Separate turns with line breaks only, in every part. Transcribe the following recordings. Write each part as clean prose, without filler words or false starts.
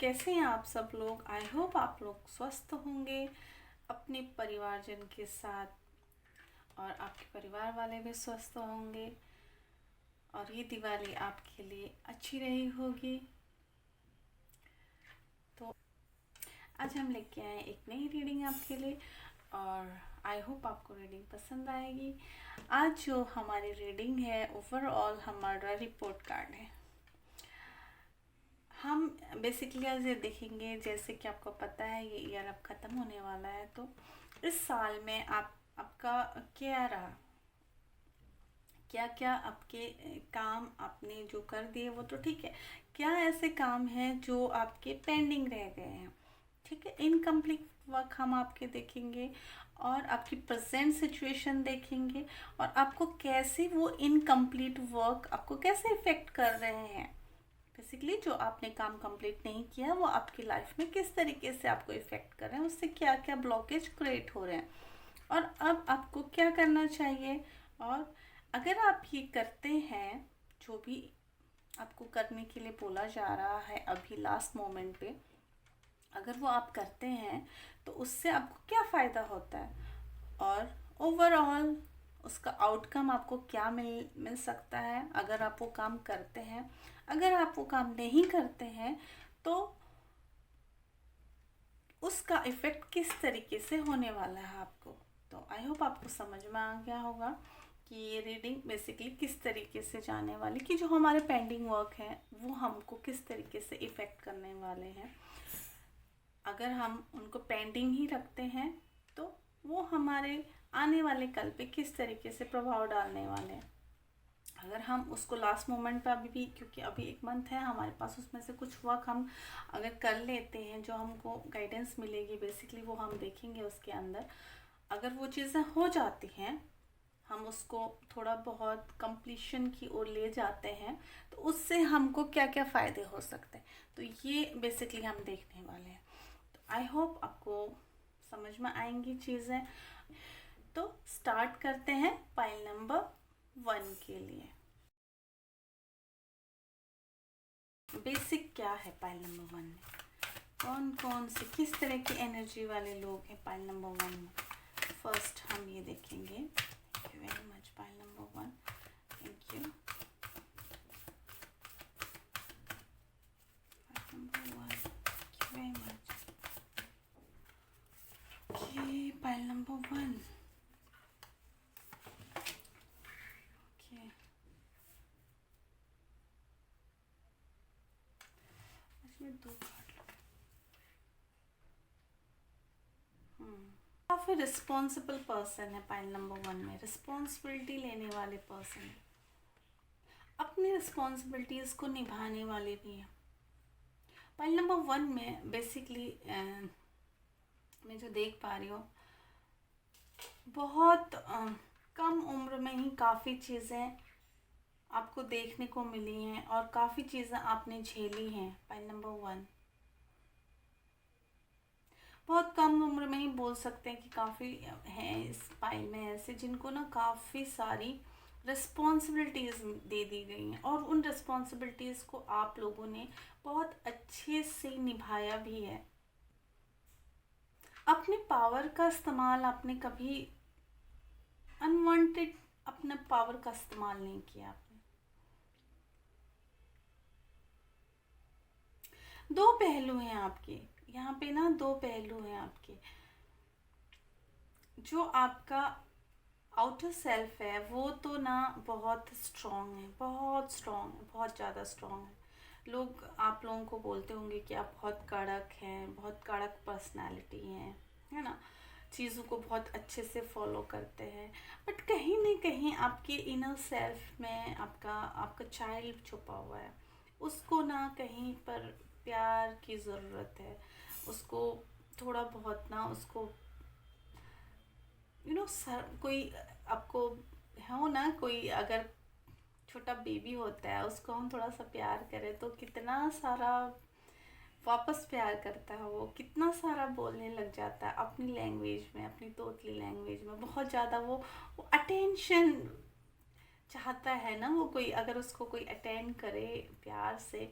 कैसे हैं आप सब लोग। आई होप आप लोग स्वस्थ होंगे अपने परिवारजन के साथ और आपके परिवार वाले भी स्वस्थ होंगे और ये दिवाली आपके लिए अच्छी रही होगी। तो आज हम लेके आए एक नई रीडिंग आपके लिए और आई होप आपको रीडिंग पसंद आएगी। आज जो हमारी रीडिंग है ओवरऑल हमारा रिपोर्ट कार्ड है। हम बेसिकली आज ये देखेंगे, जैसे कि आपको पता है ये ईयर अब ख़त्म होने वाला है, तो इस साल में आपका क्या रहा, क्या क्या आपके काम आपने जो कर दिए वो तो ठीक है, क्या ऐसे काम हैं जो आपके पेंडिंग रह गए हैं। ठीक है, इनकम्प्लीट वर्क हम आपके देखेंगे और आपकी प्रेजेंट सिचुएशन देखेंगे और आपको कैसे वो इनकम्प्लीट वर्क आपको कैसे इफ़ेक्ट कर रहे हैं। बेसिकली जो आपने काम कंप्लीट नहीं किया वो आपकी लाइफ में किस तरीके से आपको इफ़ेक्ट कर रहे हैं, उससे क्या क्या ब्लॉकेज क्रिएट हो रहे हैं और अब आपको क्या करना चाहिए। और अगर आप ये करते हैं, जो भी आपको करने के लिए बोला जा रहा है अभी लास्ट मोमेंट पे, अगर वो आप करते हैं तो उससे आपको क्या फ़ायदा होता है और ओवरऑल उसका आउटकम आपको क्या मिल सकता है अगर आप वो काम करते हैं। अगर आप वो काम नहीं करते हैं तो उसका इफ़ेक्ट किस तरीके से होने वाला है आपको। तो आई होप आपको समझ में आ गया होगा कि ये रीडिंग बेसिकली किस तरीके से जाने वाली, कि जो हमारे पेंडिंग वर्क हैं वो हमको किस तरीके से इफ़ेक्ट करने वाले हैं। अगर हम उनको पेंडिंग ही रखते हैं तो वो हमारे आने वाले कल पे किस तरीके से प्रभाव डालने वाले हैं। अगर हम उसको लास्ट मोमेंट पे अभी भी, क्योंकि अभी एक मंथ है हमारे पास, उसमें से कुछ वर्क हम अगर कर लेते हैं जो हमको गाइडेंस मिलेगी बेसिकली वो हम देखेंगे उसके अंदर। अगर वो चीज़ें हो जाती हैं, हम उसको थोड़ा बहुत कंप्लीशन की ओर ले जाते हैं तो उससे हमको क्या क्या फ़ायदे हो सकते हैं, तो ये बेसिकली हम देखने वाले हैं। तो आई होप आपको समझ में आएंगी चीज़ें। तो स्टार्ट करते हैं पाइल नंबर 1 के लिए। बेसिक क्या है पाइल नंबर 1 में, कौन कौन से किस तरह की एनर्जी वाले लोग हैं पाइल नंबर 1 में। फर्स्ट हम ये देखेंगे। Thank you very much pile number 1, thank you. Pile number 1, thank you very much. Okay, pile number 1। Okay, इसमें 2 कार्ड लो। काफ़ी रिस्पॉन्सिबल पर्सन है पाइल नंबर 1 में, रिस्पॉन्सिबिलिटी लेने वाले पर्सन है, अपनी रिस्पॉन्सिबिलिटीज़ को निभाने वाले भी हैं। पाइल नंबर 1 में बेसिकली मैं जो देख पा रही हूँ, बहुत कम उम्र में ही काफ़ी चीज़ें आपको देखने को मिली हैं और काफ़ी चीज़ें आपने झेली हैं। पाइल नंबर 1 बहुत कम उम्र में ही बोल सकते हैं कि काफ़ी हैं इस पाइल में ऐसे जिनको ना काफ़ी सारी रिस्पॉन्सिबिलिटीज़ दे दी गई हैं और उन रिस्पॉन्सिबिलिटीज़ को आप लोगों ने बहुत अच्छे से निभाया भी है। अपने पावर का इस्तेमाल आपने कभी अनवांटेड अपने पावर का इस्तेमाल नहीं किया आपने। 2 पहलू हैं आपके यहाँ पे ना, 2 पहलू हैं आपके। जो आपका आउटर सेल्फ है वो तो ना बहुत स्ट्रॉन्ग है, बहुत स्ट्रॉन्ग है, बहुत ज़्यादा स्ट्रॉन्ग है। लोग आप लोगों को बोलते होंगे कि आप बहुत कड़क हैं, बहुत कड़क पर्सनालिटी हैं, है ना, चीज़ों को बहुत अच्छे से फॉलो करते हैं। बट कहीं ना कहीं आपके इनर सेल्फ में आपका आपका चाइल्ड छुपा हुआ है, उसको ना कहीं पर प्यार की ज़रूरत है, उसको थोड़ा बहुत ना उसको सर कोई आपको हो ना, कोई अगर छोटा बेबी होता है उसको हम थोड़ा सा प्यार करें तो कितना सारा वापस प्यार करता है, वो कितना सारा बोलने लग जाता है अपनी लैंग्वेज में, अपनी तोतली लैंग्वेज में, बहुत ज़्यादा वो अटेंशन चाहता है ना। वो कोई अगर उसको कोई अटेंड करे प्यार से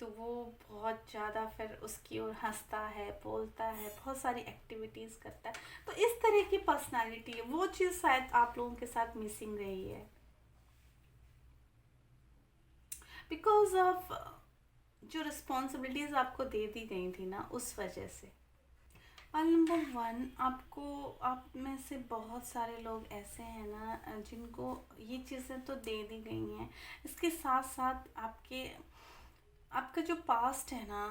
तो वो बहुत ज़्यादा फिर उसकी ओर हंसता है, बोलता है, बहुत सारी एक्टिविटीज़ करता है। तो इस तरह की पर्सनालिटी है, वो चीज़ शायद आप लोगों के साथ मिसिंग रही है बिकॉज ऑफ जो रिस्पॉन्सिबिलिटीज़ आपको दे दी गई थी ना, उस वजह से। और नंबर वन, आपको, आप में से बहुत सारे लोग ऐसे हैं ना जिनको ये चीज़ें तो दे दी गई हैं, इसके साथ साथ आपका जो पास्ट है ना,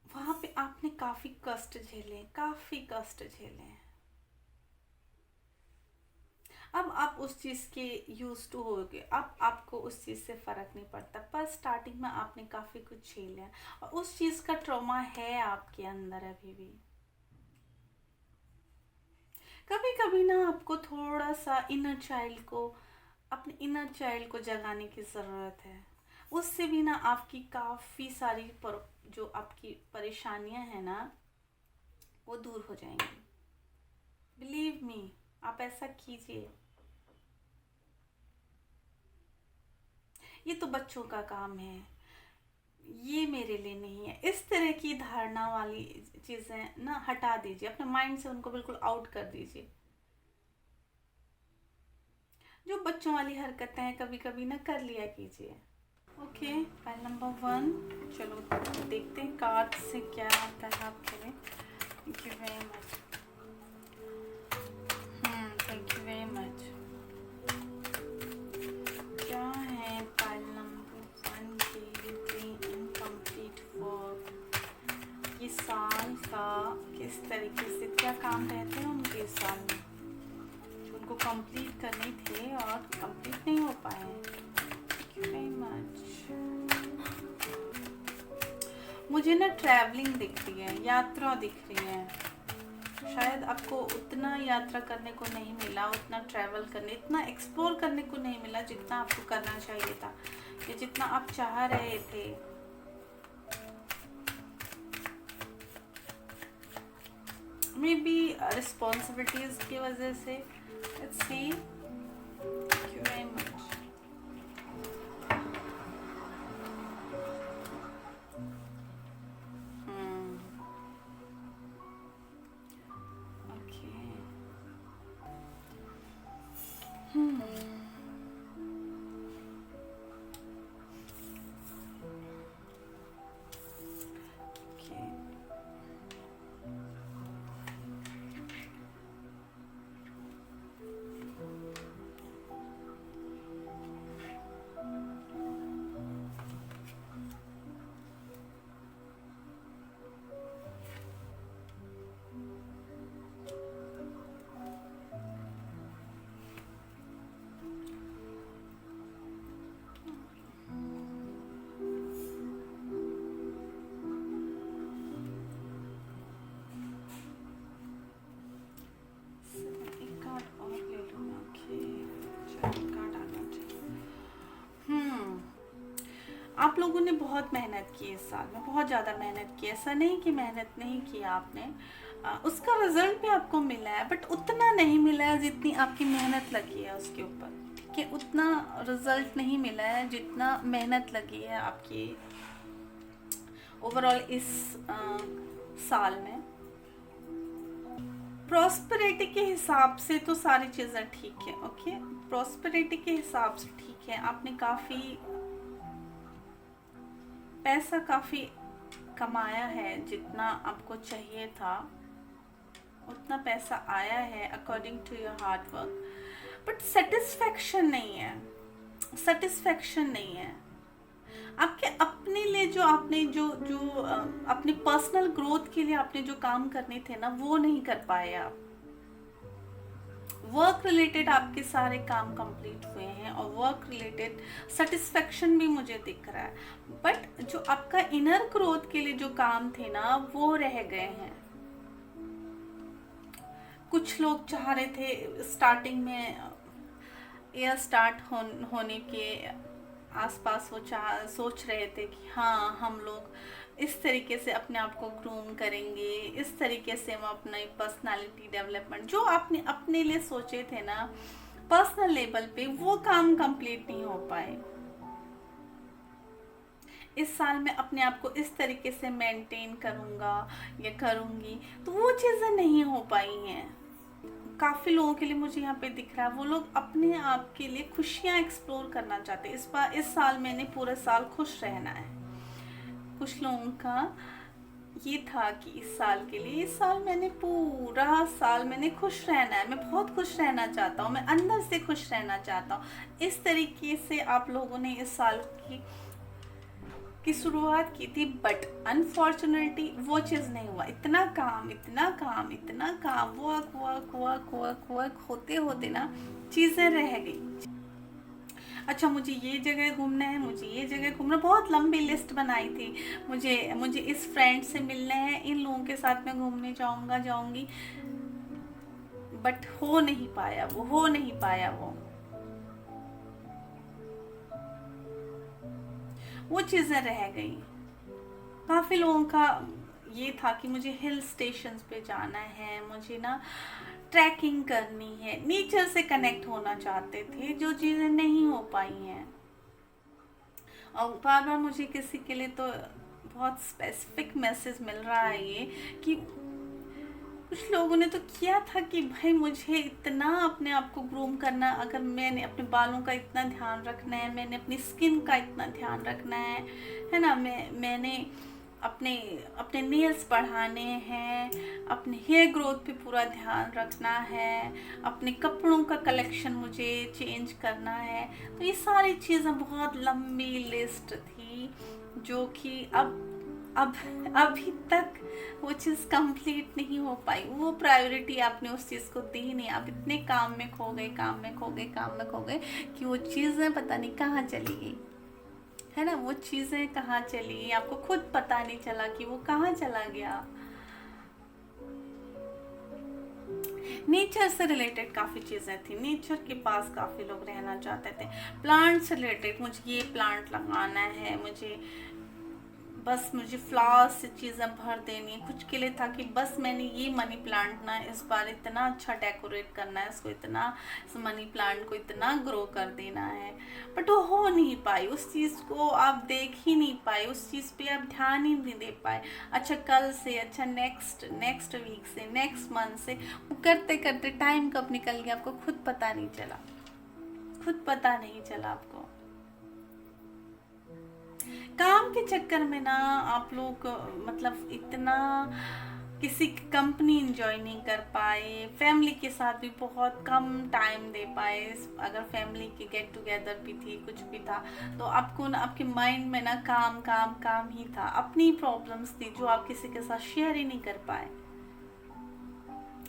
वहाँ पे आपने काफ़ी कष्ट झेले, काफ़ी कष्ट झेले हैं। अब आप उस चीज़ के यूज टू हो गए, अब आपको उस चीज़ से फ़र्क नहीं पड़ता, पर स्टार्टिंग में आपने काफ़ी कुछ झेला है और उस चीज़ का ट्रॉमा है आपके अंदर अभी भी। कभी कभी ना आपको थोड़ा सा अपने इनर चाइल्ड को जगाने की ज़रूरत है। उससे भी ना आपकी काफ़ी सारी जो आपकी परेशानियां हैं ना, वो दूर हो जाएंगी। बिलीव मी, आप ऐसा कीजिए। ये तो बच्चों का काम है, ये मेरे लिए नहीं है, इस तरह की धारणा वाली चीज़ें ना हटा दीजिए अपने माइंड से, उनको बिल्कुल आउट कर दीजिए। जो बच्चों वाली हरकतें हैं कभी कभी ना कर लिया कीजिए। Okay, file number one. चलो देखते हैं कार्ड से क्या आता है आपके लिए। Thank you very much. Thank you very much. क्या है फाइल नंबर वन के इनकम्प्लीट वर्क, ये साल का किस तरीके से क्या काम रहते हैं उनके इस साल में, जो उनको कंप्लीट करने थे और कंप्लीट नहीं हो पाए। Thank you very much. मुझे ना ट्रैवलिंग दिख रही है, यात्रा दिख रही है। शायद आपको उतना यात्रा करने को नहीं मिला, उतना ट्रैवल करने, इतना एक्सप्लोर करने को नहीं मिला जितना आपको करना चाहिए था, या जितना आप चाह रहे थे। मे बी रिस्पॉन्सिबिलिटीज की वजह से। Let's see. Thank you very much. आप लोगों ने बहुत मेहनत की इस साल में, बहुत ज़्यादा मेहनत की, ऐसा नहीं कि मेहनत नहीं की आपने। उसका रिजल्ट भी आपको मिला है, बट उतना नहीं मिला है जितनी आपकी मेहनत लगी है उसके ऊपर। ठीक है, उतना रिजल्ट नहीं मिला है जितना मेहनत लगी है आपकी ओवरऑल इस साल में। प्रॉस्पेरिटी के हिसाब से तो सारी चीज़ें ठीक है। ओके, प्रॉस्पेरिटी के हिसाब से ठीक है। आपने काफ़ी पैसा काफ़ी कमाया है, जितना आपको चाहिए था उतना पैसा आया है according to your hard work, but satisfaction नहीं है, सेटिस्फेक्शन नहीं है। आपके अपने लिए जो आपने जो जो अपनी पर्सनल ग्रोथ के लिए आपने जो काम करने थे ना, वो नहीं कर पाए आप। वर्क रिलेटेड आपके सारे काम कंप्लीट हुए हैं और वर्क रिलेटेड सेटिस्फेक्शन भी मुझे दिख रहा है, बट जो आपका इनर ग्रोथ के लिए जो काम थे ना, वो रह गए हैं। कुछ लोग चाह रहे थे स्टार्टिंग में, ईयर स्टार्ट होने के आसपास वो सोच रहे थे कि हाँ, हम लोग इस तरीके से अपने आप को ग्रूम करेंगे, इस तरीके से हम अपनी पर्सनालिटी डेवलपमेंट जो आपने अपने लिए सोचे थे ना पर्सनल लेवल पे, वो काम कंप्लीट नहीं हो पाए। इस साल मैं अपने आप को इस तरीके से मेंटेन करूँगा या करूँगी, तो वो चीज़ें नहीं हो पाई हैं। काफ़ी लोगों के लिए मुझे यहाँ पे दिख रहा है, वो लोग अपने आप के लिए खुशियाँ एक्सप्लोर करना चाहते हैं। इस साल मैंने पूरा साल खुश रहना है। कुछ लोगों का ये था कि इस साल मैंने पूरा साल मैंने खुश रहना है, मैं बहुत खुश रहना चाहता हूँ, मैं अंदर से खुश रहना चाहता हूँ। इस तरीके से आप लोगों ने इस साल की शुरुआत की थी, बट अनफॉर्चुनेटली वो चीज़ नहीं हुआ। इतना काम इतना काम इतना काम, work work work work work होते होते ना चीज़ें रह गई। अच्छा, मुझे ये जगह घूमना है, मुझे ये जगह घूमना, बहुत लंबी लिस्ट बनाई थी। मुझे इस फ्रेंड से मिलना है, इन लोगों के साथ मैं घूमने जाऊंगी, बट हो नहीं पाया वो चीज़ें रह गई। काफ़ी लोगों का ये था कि मुझे हिल स्टेशंस पे जाना है, मुझे ना ट्रैकिंग करनी है, नेचर से कनेक्ट होना चाहते थे, जो चीज़ें नहीं हो पाई हैं। और बार बार मुझे किसी के लिए तो बहुत स्पेसिफिक मैसेज मिल रहा है ये कि कुछ लोगों ने तो किया था कि भाई मुझे इतना अपने आप को ग्रूम करना, अगर मैंने अपने बालों का इतना ध्यान रखना है, मैंने अपनी स्किन का इतना ध्यान रखना है ना, मैंने अपने अपने नेल्स बढ़ाने हैं, अपने हेयर ग्रोथ पे पूरा ध्यान रखना है, अपने कपड़ों का कलेक्शन मुझे चेंज करना है। तो ये सारी चीज़ें बहुत लंबी लिस्ट थी, जो कि अभी तक वो चीज़ कंप्लीट नहीं हो पाई। वो प्रायोरिटी आपने उस चीज़ को दी नहीं, आप इतने काम में खो गए कि वो चीज़ें पता नहीं कहाँ चली गई, है ना। वो चीज़ें कहाँ चली, आपको खुद पता नहीं चला कि वो कहाँ चला गया। नेचर से रिलेटेड काफ़ी चीज़ें थी, नेचर के पास काफ़ी लोग रहना चाहते थे। प्लांट से रिलेटेड, मुझे ये प्लांट लगाना है, मुझे फ्लावर्स से चीज़ें भर देनी है। कुछ के लिए था कि बस मैंने ये मनी प्लांट ना इस बार इतना अच्छा डेकोरेट करना है, इस मनी प्लांट को इतना ग्रो कर देना है, बट वो हो नहीं पाई। उस चीज़ को आप देख ही नहीं पाए, उस चीज़ पे आप ध्यान ही नहीं दे पाए। अच्छा, कल से, अच्छा नेक्स्ट वीक से, नेक्स्ट मंथ से, वो करते करते टाइम कब निकल गया आपको खुद पता नहीं चला आपको। काम के चक्कर में ना आप लोग मतलब इतना किसी कंपनी इंजॉय नहीं कर पाए, फैमिली के साथ भी बहुत कम टाइम दे पाए। अगर फैमिली की गेट टुगेदर भी थी, कुछ भी था, तो आपको ना आपके माइंड में ना काम काम काम ही था। अपनी प्रॉब्लम्स थी जो आप किसी के साथ शेयर ही नहीं कर पाए।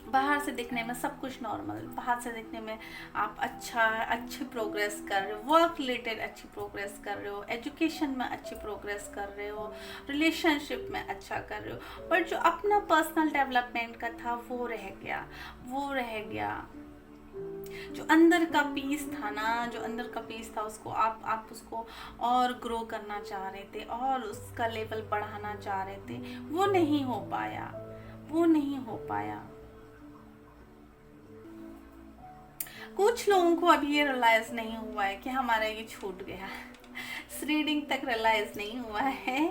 बाहर से देखने में सब कुछ नॉर्मल, बाहर से देखने में आप अच्छी प्रोग्रेस कर रहे हो, वर्क रिलेटेड अच्छी प्रोग्रेस कर रहे हो, एजुकेशन में अच्छी प्रोग्रेस कर रहे हो, रिलेशनशिप में अच्छा कर रहे हो, पर जो अपना पर्सनल डेवलपमेंट का था वो रह गया। जो अंदर का पीस था उसको आप उसको और ग्रो करना चाह रहे थे और उसका लेवल बढ़ाना चाह रहे थे, वो नहीं हो पाया। कुछ लोगों को अभी ये रियलाइज नहीं हुआ है कि हमारा ये छूट गया। इस रीडिंग तक रियलाइज नहीं हुआ है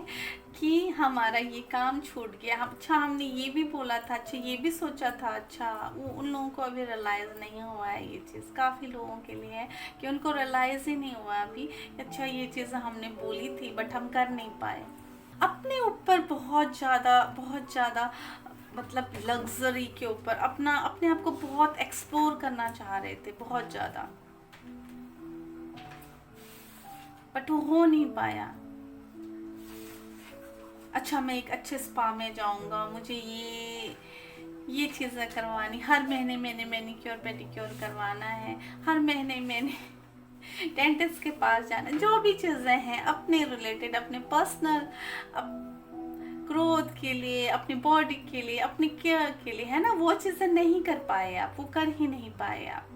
कि हमारा ये काम छूट गया। अच्छा, हमने ये भी बोला था, अच्छा ये भी सोचा था, अच्छा उन लोगों को अभी रियलाइज नहीं हुआ है। ये चीज़ काफ़ी लोगों के लिए है कि उनको रियलाइज ही नहीं हुआ अभी, अच्छा ये चीज़ हमने बोली थी बट हम कर नहीं पाए। अपने ऊपर बहुत ज़्यादा मतलब लग्जरी के ऊपर अपने आप को बहुत एक्सप्लोर करना चाह रहे थे, बहुत ज़्यादा, बट वो हो नहीं पाया। अच्छा, मैं एक अच्छे स्पा में जाऊंगा, मुझे ये चीज़ें करवानी, हर महीने मैंने मैनिक्योर पेडिक्योर करवाना है, हर महीने मैंने डेंटिस्ट के पास जाना, जो भी चीज़ें हैं अपने रिलेटेड, अपने पर्सनल ग्रोथ के लिए, अपनी बॉडी के लिए, अपनी केयर के लिए, है ना, वो चीज़ें नहीं कर पाए आप, वो कर ही नहीं पाए आप।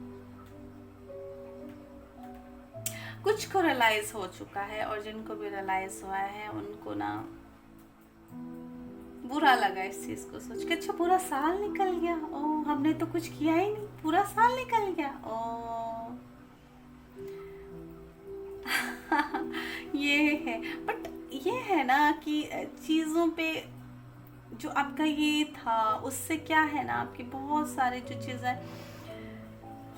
कुछ को रियलाइज हो चुका है और जिनको भी रियलाइज हुआ है उनको ना बुरा लगा इस चीज को सोच के। अच्छा, पूरा साल निकल गया, ओ हमने तो कुछ किया ही नहीं, पूरा साल निकल गया, ओ ये है। बट ये है ना कि चीज़ों पे जो आपका ये था उससे क्या है ना, आपकी बहुत सारे जो चीज़ें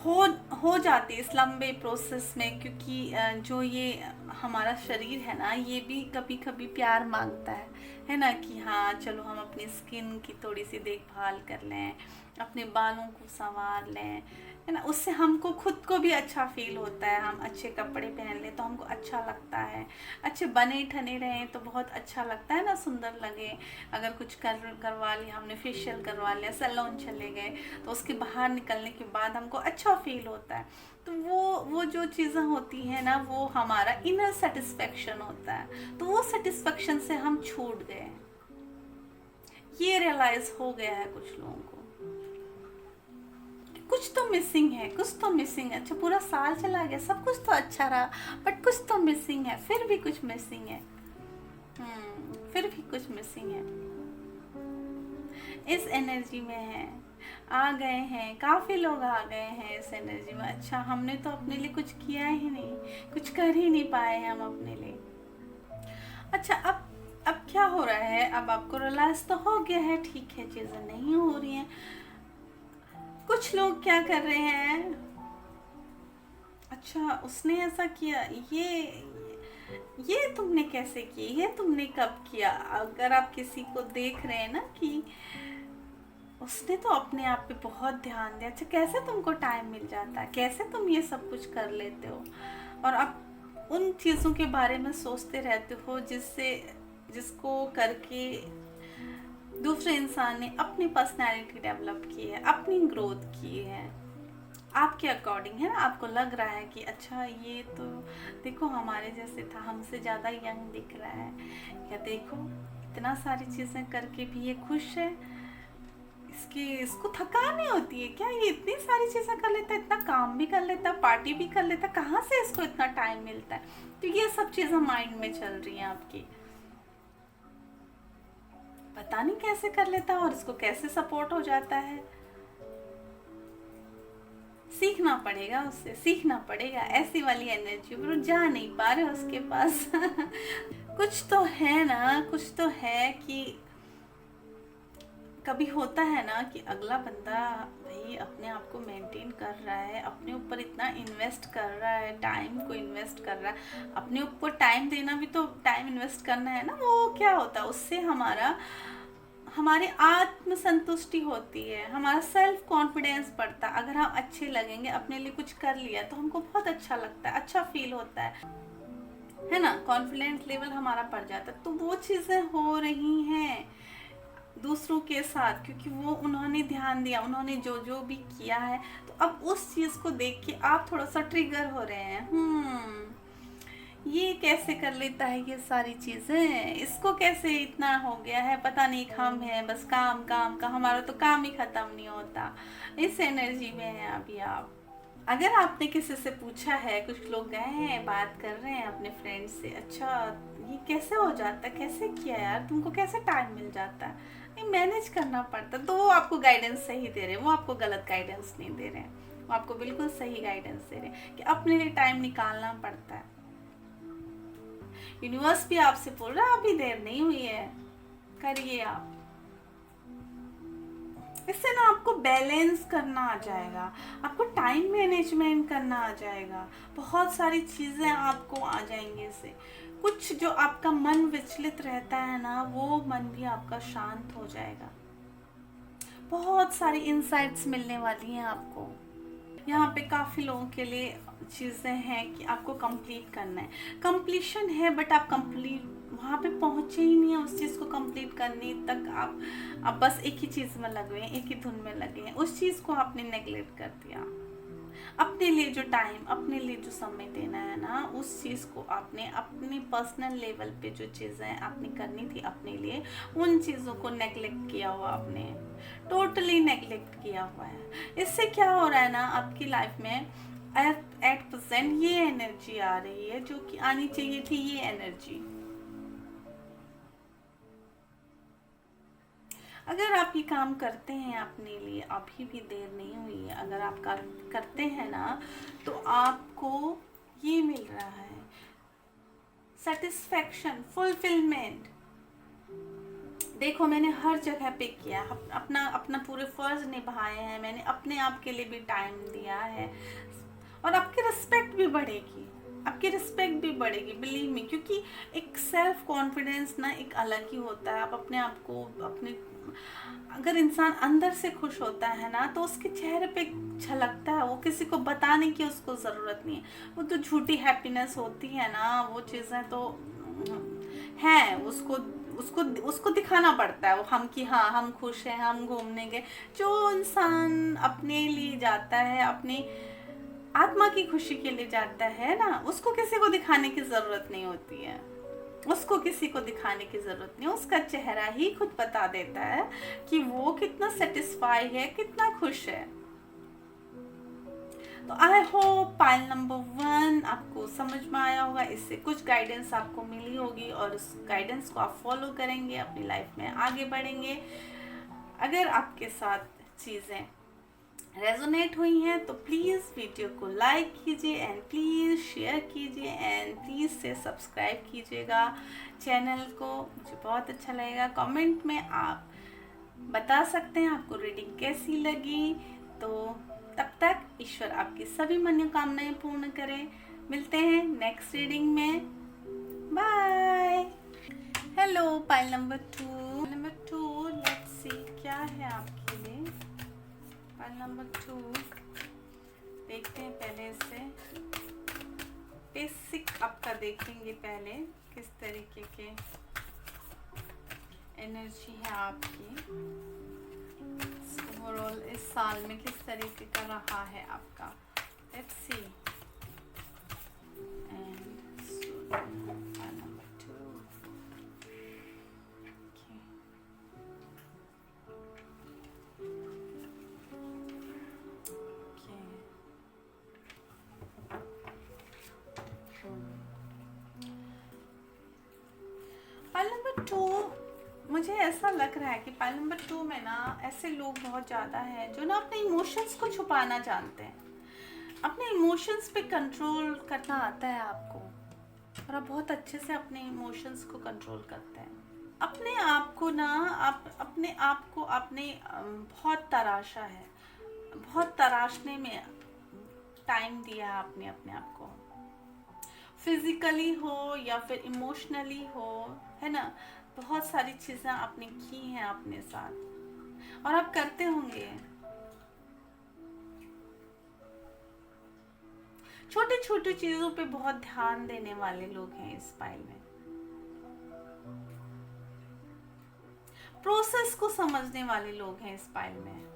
हो हो जाती है इस लंबे प्रोसेस में, क्योंकि जो ये हमारा शरीर है ना, ये भी कभी कभी प्यार मांगता है ना, कि हाँ चलो हम अपनी स्किन की थोड़ी सी देखभाल कर लें, अपने बालों को संवार लें, है ना। उससे हमको खुद को भी अच्छा फील होता है, हम अच्छे कपड़े पहन लें तो हमको अच्छा लगता है, अच्छे बने ठने रहें तो बहुत अच्छा लगता है ना, सुंदर लगे। अगर कुछ करवा लिया हमने, फेशियल करवा लिया, सैलून चले गए, तो उसके बाहर निकलने के बाद हमको अच्छा फील होता है। तो वो जो चीज़ें होती हैं ना, वो हमारा इनर सेटिस्फेक्शन होता है। तो वो सेटिस्फेक्शन से हम छूट गए, ये रियलाइज हो गया है कुछ लोगों को, कुछ तो मिसिंग है, कुछ तो मिसिंग है। अच्छा पूरा साल चला गया, सब कुछ तो अच्छा रहा, बट कुछ तो मिसिंग है, फिर भी कुछ मिसिंग है। फिर भी कुछ मिसिंग है, इस एनर्जी में है। आ गए हैं, काफ़ी लोग आ गए हैं इस एनर्जी में। अच्छा हमने तो अपने लिए कुछ किया ही नहीं, कुछ कर ही नहीं पाए हैं हम अपने लिए। अच्छा अब क्या हो रहा है, अब आपको रियलाइज तो हो गया है, ठीक है चीज़ें नहीं हो रही हैं। कुछ लोग क्या कर रहे हैं, अच्छा उसने ऐसा किया, ये तुमने कैसे किया, ये तुमने कब किया। अगर आप किसी को देख रहे हैं ना कि उसने तो अपने आप पे बहुत ध्यान दिया, अच्छा कैसे तुमको टाइम मिल जाता है, कैसे तुम ये सब कुछ कर लेते हो, और आप उन चीज़ों के बारे में सोचते रहते हो जिसको करके दूसरे इंसान ने अपनी पर्सनैलिटी डेवलप की है, अपनी ग्रोथ की है, आपके अकॉर्डिंग, है ना। आपको लग रहा है कि अच्छा ये तो देखो हमारे जैसे था, हमसे ज़्यादा यंग दिख रहा है, या देखो इतना सारी चीज़ें करके भी ये खुश है, इसको थकान नहीं होती है क्या, ये इतनी सारी चीज़ें कर लेता है, इतना काम भी कर लेता है, पार्टी भी कर लेता है, कहाँ से इसको इतना टाइम मिलता है। तो ये सब चीज़ें माइंड में चल रही हैं आपकी, पता नहीं कैसे कर लेता है और इसको कैसे सपोर्ट हो जाता है। सीखना पड़ेगा, उससे सीखना पड़ेगा, ऐसी वाली एनर्जी पर जा नहीं पा रहे उसके पास। कुछ तो है ना, कुछ तो है कि कभी होता है ना कि अगला बंदा भाई अपने आप को मेंटेन कर रहा है, अपने ऊपर इतना इन्वेस्ट कर रहा है, टाइम को इन्वेस्ट कर रहा है, अपने ऊपर टाइम देना भी तो टाइम इन्वेस्ट करना है ना। वो क्या होता है, उससे हमारी आत्म संतुष्टि होती है, हमारा सेल्फ कॉन्फिडेंस बढ़ता है। अगर हम अच्छे लगेंगे, अपने लिए कुछ कर लिया तो हमको बहुत अच्छा लगता है, अच्छा फील होता है ना, कॉन्फिडेंस लेवल हमारा बढ़ जाता है। तो वो चीज़ें हो रही हैं दूसरों के साथ, क्योंकि वो उन्होंने ध्यान दिया, उन्होंने जो जो भी किया है, तो अब उस चीज़ को देख के आप थोड़ा सा ट्रिगर हो रहे हैं। ये कैसे कर लेता है ये सारी चीज़ें, इसको कैसे इतना हो गया है, पता नहीं, हम है बस काम काम का, हमारा तो काम ही ख़त्म नहीं होता। इस एनर्जी में है अभी आप। अगर आपने किसी से पूछा है, कुछ लोग गए हैं बात कर रहे हैं अपने फ्रेंड से, अच्छा ये कैसे हो जाता है, कैसे किया यार, तुमको कैसे टाइम मिल जाता है, नहीं मैनेज करना पड़ता, तो वो आपको गाइडेंस सही दे रहे हैं, वो आपको गलत गाइडेंस नहीं दे रहे हैं, वो आपको बिल्कुल सही गाइडेंस दे रहे हैं कि अपने लिए टाइम निकालना पड़ता है। यूनिवर्स भी आपसे बोल रहा है अभी देर नहीं हुई है, करिए आप। इससे ना आपको बैलेंस करना आ जाएगा, आपको टाइम मैनेजमेंट करना आ जाएगा, बहुत सारी चीज़ें आपको आ जाएंगी इससे। कुछ जो आपका मन विचलित रहता है ना, वो मन भी आपका शांत हो जाएगा। बहुत सारी इंसाइट्स मिलने वाली हैं आपको। यहाँ पे काफ़ी लोगों के लिए चीज़ें हैं कि आपको कंप्लीट करना है, कंप्लीशन है, बट आप कंप्लीट वहाँ पे पहुँचे ही नहीं है उस चीज़ को कंप्लीट करने तक। आप बस एक ही चीज़ में लगे हैं, एक ही धुन में लगे हैं, उस चीज़ को आपने नेगलेक्ट कर दिया। अपने लिए जो टाइम, अपने लिए जो समय देना है ना, उस चीज़ को आपने अपने पर्सनल लेवल पे जो चीज़ें आपने करनी थी अपने लिए, उन चीज़ों को नेगलेक्ट किया हुआ, आपने टोटली नेगलेक्ट किया हुआ है। इससे क्या हो रहा है ना, आपकी लाइफ में एट परसेंट ये एनर्जी आ रही है जो कि आनी चाहिए थी, ये एनर्जी। अगर आप ये काम करते हैं अपने लिए, अभी भी देर नहीं हुई है, अगर आप करते हैं ना, तो आपको ये मिल रहा है, सेटिस्फेक्शन, फुलफिलमेंट। देखो मैंने हर जगह पे किया, अपना अपना पूरे फर्ज निभाए हैं, मैंने अपने आप के लिए भी टाइम दिया है, और आपकी रिस्पेक्ट भी बढ़ेगी, आपकी रिस्पेक्ट भी बढ़ेगी, बिलीव मी। क्योंकि एक सेल्फ कॉन्फिडेंस ना एक अलग ही होता है। आप अपने आप को अपने, अगर इंसान अंदर से खुश होता है ना तो उसके चेहरे पे झलकता है, वो किसी को बताने की उसको ज़रूरत नहीं है। वो तो झूठी हैप्पीनेस होती है ना, वो चीज़ें तो हैं, उसको उसको उसको दिखाना पड़ता है वो, हम कि हाँ हम खुश हैं, हम घूमने गए। जो इंसान अपने लिए जाता है, अपनी आत्मा की खुशी के लिए जाता है ना, उसको किसी को दिखाने की ज़रूरत नहीं होती है, उसको किसी को दिखाने की ज़रूरत नहीं, उसका चेहरा ही खुद बता देता है कि वो कितना सेटिस्फाई है, कितना खुश है। तो आई होप पाइल नंबर 1 आपको समझ में आया होगा, इससे कुछ गाइडेंस आपको मिली होगी और उस गाइडेंस को आप फॉलो करेंगे, अपनी लाइफ में आगे बढ़ेंगे। अगर आपके साथ चीज़ें रेजोनेट हुई हैं तो प्लीज़ वीडियो को लाइक कीजिए एंड प्लीज़ शेयर कीजिए एंड प्लीज़ से सब्सक्राइब कीजिएगा चैनल को, मुझे बहुत अच्छा लगेगा। कमेंट में आप बता सकते हैं आपको रीडिंग कैसी लगी। तो तब तक ईश्वर आपकी सभी मनोकामनाएं पूर्ण करें। मिलते हैं नेक्स्ट रीडिंग में। Bye. Hello pile number 2 let's see क्या है आपके लिए। पाइल नंबर 2 देखते हैं, पहले से बेसिक आपका देखेंगे पहले, किस तरीके के एनर्जी है आपकी ओवरऑल इस साल में, किस तरीके का रहा है आपका। Let's see and number 2 pile number 2 मुझे ऐसा लग रहा है कि पाइल नंबर 2 में ना ऐसे लोग बहुत ज़्यादा हैं जो ना अपने इमोशंस को छुपाना जानते हैं। अपने इमोशंस पे कंट्रोल करना आता है आपको, और आप बहुत अच्छे से अपने इमोशंस को कंट्रोल करते हैं। अपने आप को ना, आप अपने आप को आपने बहुत तराशा है, बहुत तराशने में टाइम दिया है आपने अपने आप को, फिजिकली हो या फिर इमोशनली हो, है ना। बहुत सारी चीज़ें आपने की हैं अपने साथ और आप करते होंगे। छोटी छोटी चीज़ों पे बहुत ध्यान देने वाले लोग हैं इस पाइल में। प्रोसेस को समझने वाले लोग हैं इस पाइल में।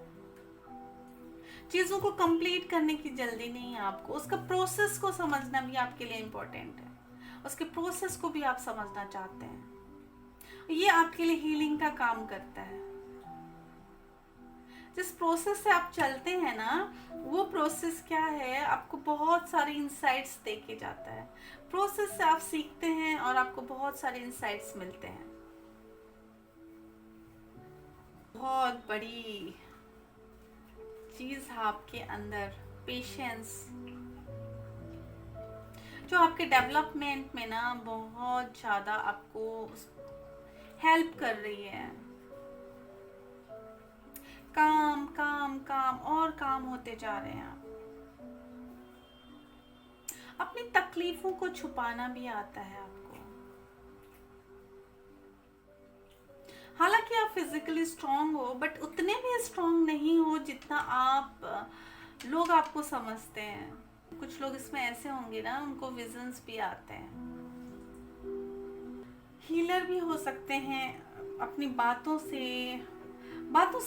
चीज़ों को कंप्लीट करने की जल्दी नहीं है आपको, उसका प्रोसेस को समझना भी आपके लिए इम्पोर्टेंट है, उसके प्रोसेस को भी आप समझना चाहते हैं। ये आपके लिए हीलिंग का काम करता है। जिस प्रोसेस से आप चलते हैं ना, वो प्रोसेस क्या है, आपको बहुत सारे इंसाइट्स दे के जाता है। प्रोसेस से आप सीखते हैं और आपको बहुत सारे इंसाइट्स मिलते हैं। बहुत बड़ी चीज है आपके अंदर पेशेंस, जो आपके डेवलपमेंट में ना बहुत ज़्यादा आपको हेल्प कर रही है। काम काम काम और काम होते जा रहे हैं। आप अपनी तकलीफों को छुपाना भी आता है आपको। हालांकि आप फिजिकली स्ट्रांग हो, बट उतने भी स्ट्रांग नहीं हो जितना आप लोग आपको समझते हैं। कुछ लोग इसमें ऐसे होंगे ना, उनको विजन्स भी आते हैं। हीलर भी हो सकते हैं अपनी बातों से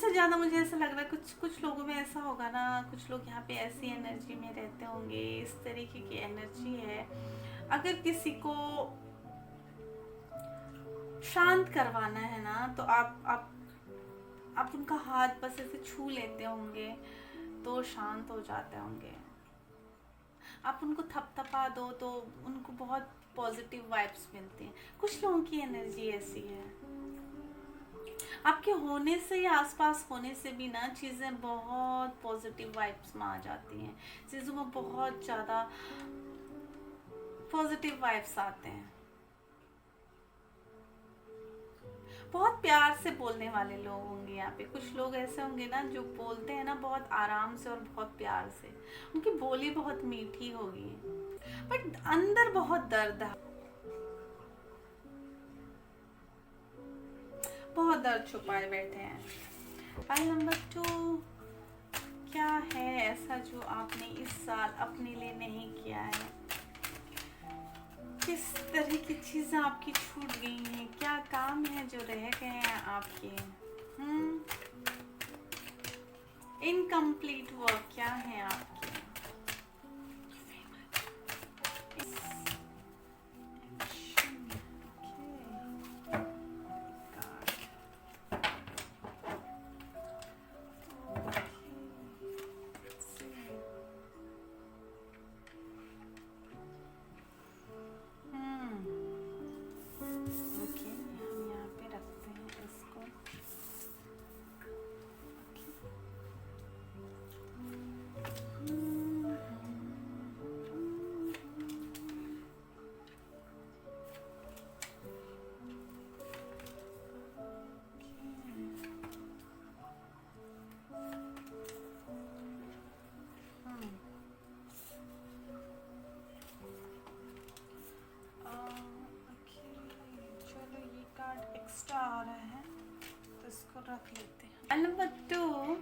ज़्यादा। मुझे ऐसा लग रहा है कुछ लोगों में ऐसा होगा ना, कुछ लोग यहाँ पे ऐसी एनर्जी में रहते होंगे, इस तरीके की एनर्जी है। अगर किसी को शांत करवाना है ना, तो आप उनका हाथ बस ऐसे छू लेते होंगे तो शांत हो जाते होंगे। आप उनको थपथपा दो तो उनको बहुत पॉजिटिव वाइब्स मिलती हैं। कुछ लोगों की एनर्जी ऐसी है। आपके होने से या आसपास होने से भी ना चीज़ें बहुत पॉजिटिव वाइब्स में आ जाती हैं। चीज़ों में बहुत ज़्यादा पॉजिटिव वाइब्स आते हैं। बहुत प्यार से बोलने वाले लोग होंगे यहाँ पे। कुछ लोग ऐसे होंगे ना जो बोलते हैं ना बहुत आराम से और बहुत प्यार से, उनकी बोली बहुत मीठी होगी, बट अंदर बहुत दर्द है, बहुत दर्द छुपाए बैठे हैं। फाइल नंबर 2, क्या है ऐसा जो आपने इस साल अपने लिए नहीं किया है? किस तरह की चीज़ें आपकी छूट गई हैं? क्या काम है जो रह गए हैं आपके? इनकम्प्लीट वर्क क्या है आपके? एक्स्ट्रा आ रहा है तो इसको रख लेते हैं। नंबर 2,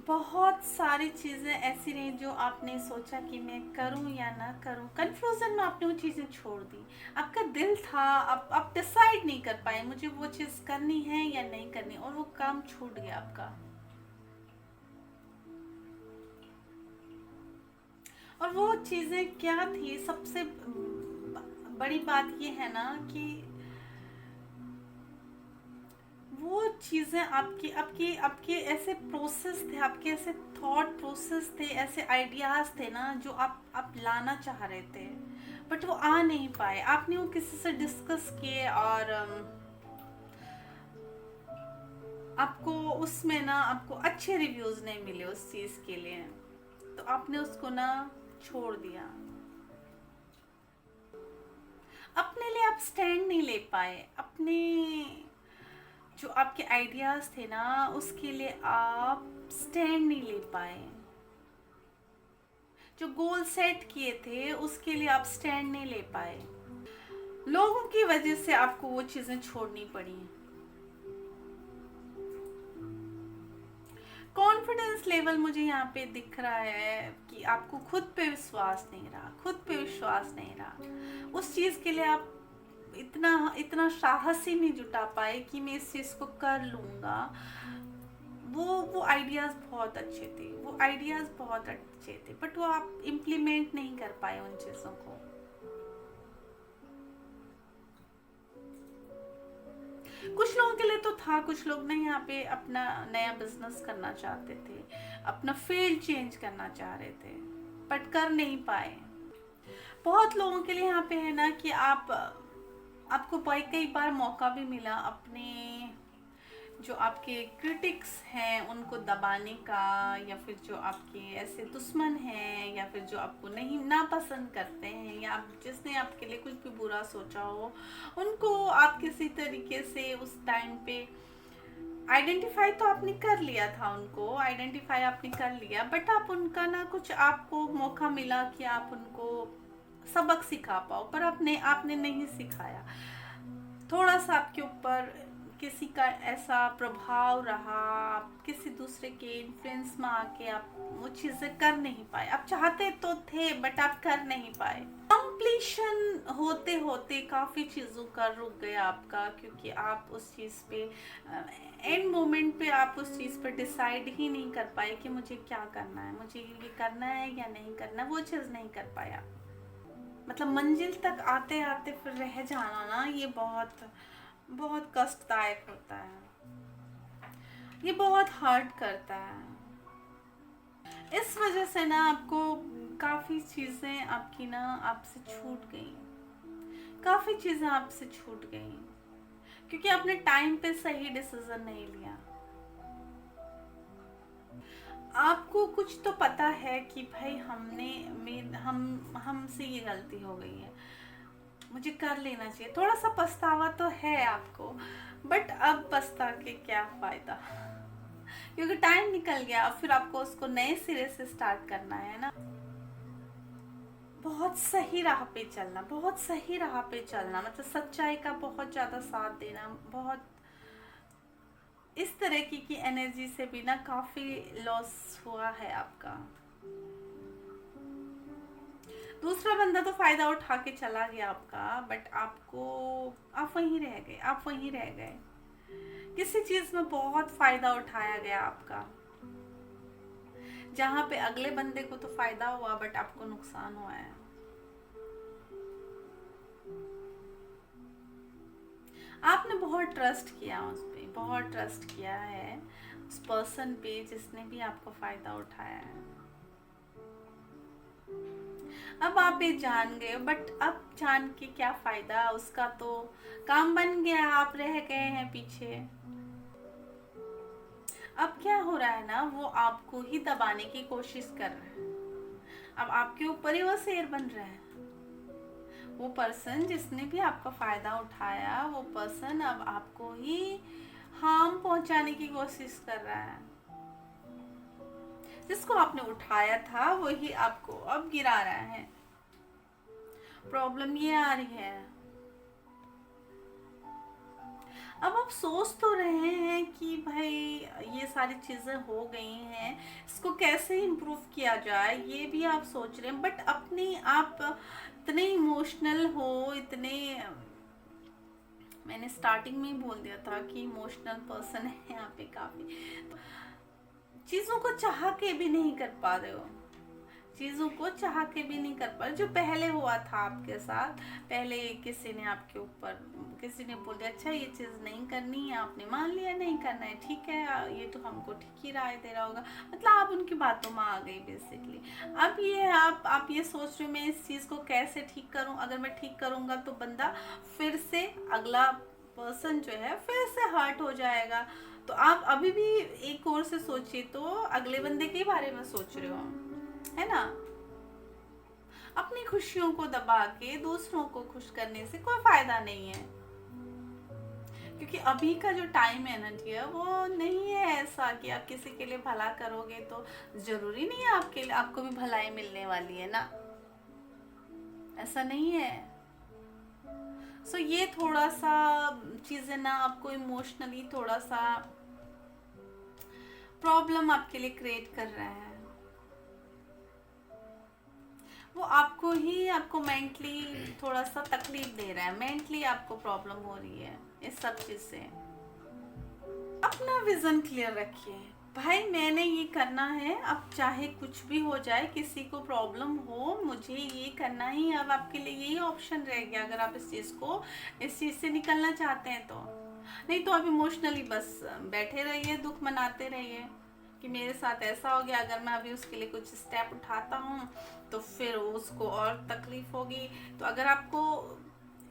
बहुत सारी चीज़ें ऐसी रही जो आपने सोचा कि मैं करूं या ना करूं, कंफ्यूजन में आपने वो चीज़ें छोड़ दी। आपका दिल था, आप डिसाइड नहीं कर पाए मुझे वो चीज़ करनी है या नहीं करनी, और वो काम छूट गया आपका। और वो चीज़ें क्या थी? सबसे बड़ी बात ये है ना कि वो चीज़ें आपकी आपकी आपके ऐसे प्रोसेस थे, आपके ऐसे थॉट प्रोसेस थे, ऐसे आइडियाज़ थे ना जो आप लाना चाह रहे थे, बट वो आ नहीं पाए। आपने वो किसी से डिस्कस किए और आपको उसमें ना आपको अच्छे रिव्यूज़ नहीं मिले उस चीज़ के लिए, तो आपने उसको ना छोड़ दिया। अपने लिए आप स्टैंड नहीं ले पाए, अपने जो आपके आइडियाज़ थे ना उसके लिए आप स्टैंड नहीं ले पाए। जो गोल सेट किए थे उसके लिए आप स्टैंड नहीं ले पाए। लोगों की वजह से आपको वो चीज़ें छोड़नी पड़ी। कॉन्फिडेंस लेवल मुझे यहाँ पे दिख रहा है कि आपको खुद पे विश्वास नहीं रहा, खुद पे विश्वास नहीं रहा। उस चीज़ के लिए आप इतना इतना साहस ही नहीं जुटा पाए कि मैं इस चीज़ को कर लूँगा। वो आइडियाज़ बहुत अच्छे थे, वो आइडियाज़ बहुत अच्छे थे, बट वो आप इम्प्लीमेंट नहीं कर पाए उन चीज़ों को। कुछ लोगों के लिए तो था, कुछ लोग ना यहाँ पे अपना नया बिजनेस करना चाहते थे, अपना फील्ड चेंज करना चाह रहे थे, बट कर नहीं पाए। बहुत लोगों के लिए यहाँ पे है ना कि आपको कई बार मौका भी मिला अपने जो आपके क्रिटिक्स हैं उनको दबाने का, या फिर जो आपके ऐसे दुश्मन हैं, या फिर जो आपको नहीं नापसंद करते हैं, या आप जिसने आपके लिए कुछ भी बुरा सोचा हो, उनको आप किसी तरीके से उस टाइम पे आइडेंटिफाई तो आपने कर लिया था, उनको आइडेंटिफाई आपने कर लिया, बट आप उनका ना कुछ आपको मौका मिला कि आप उनको सबक सिखा पाओ, पर आपने नहीं सिखाया। थोड़ा सा आपके ऊपर किसी का ऐसा प्रभाव रहा, आप किसी दूसरे के इन्फ्लुएंस में आके आप वो चीज़ें कर नहीं पाए। आप चाहते तो थे बट आप कर नहीं पाए। कंप्लीशन होते होते काफ़ी चीज़ों का रुक गया आपका, क्योंकि आप उस चीज़ पे एंड मोमेंट पे आप उस चीज़ पे डिसाइड ही नहीं कर पाए कि मुझे क्या करना है, मुझे ये करना है या नहीं करना, वो चीज़ नहीं कर पाया। मतलब मंजिल तक आते आते फिर रह जाना ना, ये बहुत बहुत कष्टदायक होता है, ये बहुत हर्ट करता है। इस वजह से ना आपको काफ़ी चीज़ें आपकी ना आपसे छूट गई, काफ़ी चीज़ें आपसे छूट गई, क्योंकि आपने टाइम पे सही डिसीजन नहीं लिया। आपको कुछ तो पता है कि भाई हमसे ये गलती हो गई है, मुझे कर लेना चाहिए, थोड़ा सा पछतावा तो है आपको, बट अब पछता के क्या फायदा, क्योंकि टाइम निकल गया, अब फिर आपको उसको नए सिरे से स्टार्ट करना है ना। बहुत सही राह पे चलना, बहुत सही राह पे चलना, मतलब सच्चाई का बहुत ज्यादा साथ देना, बहुत इस तरह की एनर्जी से भी ना काफी लॉस हुआ है आपका। दूसरा बंदा तो फायदा उठा के चला गया आपका, बट आपको, आप वहीं रह गए, आप वहीं रह गए, किसी चीज में बहुत फायदा उठाया गया आपका, जहां पे अगले बंदे को तो फायदा हुआ बट आपको नुकसान हुआ है। आपने बहुत ट्रस्ट किया उस पे, बहुत ट्रस्ट किया है उस पर्सन पे जिसने भी आपका फायदा उठाया है। अब आप ये जान गए, बट अब जान के क्या फायदा, उसका तो काम बन गया, आप रह गए हैं पीछे। अब क्या हो रहा है ना, वो आपको ही दबाने की कोशिश कर रहा है, अब आपके ऊपर ही वो शेर बन रहा है। वो पर्सन जिसने भी आपका फायदा उठाया, वो पर्सन अब आपको ही हार्म पहुंचाने की कोशिश कर रहा है। जिसको आपने उठाया था वही आपको अब गिरा रहा है। प्रॉब्लम ये आ रही है, अब आप सोच तो रहे हैं कि भाई ये सारी चीजें हो गई हैं, इसको कैसे इम्प्रूव किया जाए, ये भी आप सोच रहे हैं, बट अपने आप इतने इमोशनल हो, इतने, मैंने स्टार्टिंग में ही बोल दिया था कि इमोशनल पर्सन है यहाँ पे काफी, चीजों को चाह के भी नहीं कर पा रहे हो, चीजों को चाह के भी नहीं कर पा रहे। जो पहले हुआ था आपके साथ, पहले किसी ने आपके ऊपर, किसी ने बोल दिया अच्छा ये चीज नहीं करनी है, आपने मान लिया नहीं करना है, ठीक है ये तो हमको ठीक ही राय दे रहा होगा, मतलब आप उनकी बातों में आ गई बेसिकली। अब ये आप ये सोच रहे हो मैं इस चीज को कैसे ठीक करूं, अगर मैं ठीक करूंगा तो बंदा फिर से, अगला पर्सन जो है फिर से हर्ट हो जाएगा। तो आप अभी भी एक और से सोचिए तो अगले बंदे के बारे में सोच रहे हो, है ना। अपनी खुशियों को दबा के दूसरों को खुश करने से कोई फायदा नहीं है, क्योंकि अभी का जो टाइम है ना डियर, वो नहीं है ऐसा कि आप किसी के लिए भला करोगे तो जरूरी नहीं है आपके लिए आपको भी भलाई मिलने वाली है ना, ऐसा नहीं है। सो ये थोड़ा सा चीजें ना आपको इमोशनली थोड़ा सा प्रॉब्लम आपके लिए क्रिएट कर रहा है, वो आपको ही, आपको मेंटली थोड़ा सा तकलीफ दे रहा है, मेंटली आपको प्रॉब्लम हो रही है इस सब चीज से। अपना विजन क्लियर रखिए, भाई मैंने ये करना है, अब चाहे कुछ भी हो जाए, किसी को प्रॉब्लम हो, मुझे ये करना ही, अब आपके लिए यही ऑप्शन रह गया अगर आप इस चीज से निकलना चाहते हैं तो। नहीं तो आप इमोशनली बस बैठे रहिए, दुख मनाते रहिए कि मेरे साथ ऐसा हो गया, अगर मैं अभी उसके लिए कुछ स्टेप उठाता हूँ तो फिर उसको और तकलीफ होगी। तो अगर आपको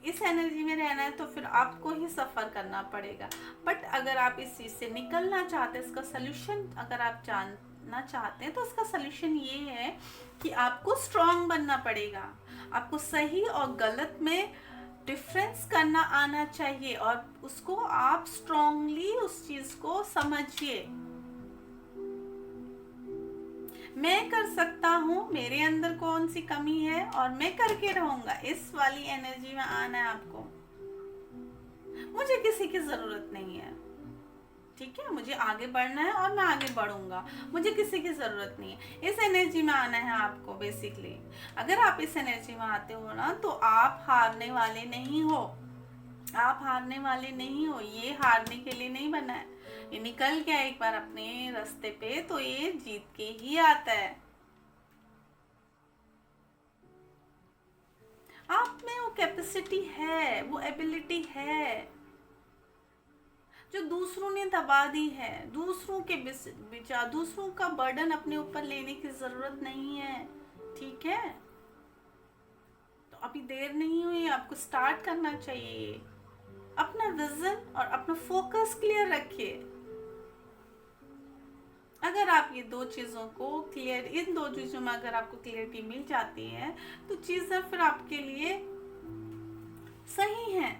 इस एनर्जी में रहना है तो फिर आपको ही सफ़र करना पड़ेगा। बट अगर आप इस चीज़ से निकलना चाहते हैं, इसका सोल्यूशन अगर आप जानना चाहते हैं, तो इसका सोल्यूशन ये है कि आपको स्ट्रांग बनना पड़ेगा, आपको सही और गलत में डिफरेंस करना आना चाहिए, और उसको आप स्ट्रांगली उस चीज़ को समझिए। मैं कर सकता हूँ, मेरे अंदर कौन सी कमी है और मैं करके रहूंगा, इस वाली एनर्जी में आना है आपको। मुझे किसी की जरूरत नहीं है, ठीक है, मुझे आगे बढ़ना है और मैं आगे बढ़ूंगा, मुझे किसी की जरूरत नहीं है, इस एनर्जी में आना है आपको बेसिकली। अगर आप इस एनर्जी में आते हो ना तो आप हारने वाले नहीं हो, आप हारने वाले नहीं हो, ये हारने के लिए नहीं बना है, ये निकल गया एक बार अपने रास्ते पे तो ये जीत के ही आता है। आप में वो कैपेसिटी है, वो एबिलिटी है जो दूसरों ने दबा दी है, दूसरों के विचार, दूसरों का बर्डन अपने ऊपर लेने की जरूरत नहीं है, ठीक है। तो अभी देर नहीं हुई, आपको स्टार्ट करना चाहिए। अपना विजन और अपना फोकस क्लियर रखिए, अगर आप ये दो चीज़ों को क्लियर, इन दो चीज़ों में अगर आपको क्लियरिटी मिल जाती है तो चीज़ें फिर आपके लिए सही हैं।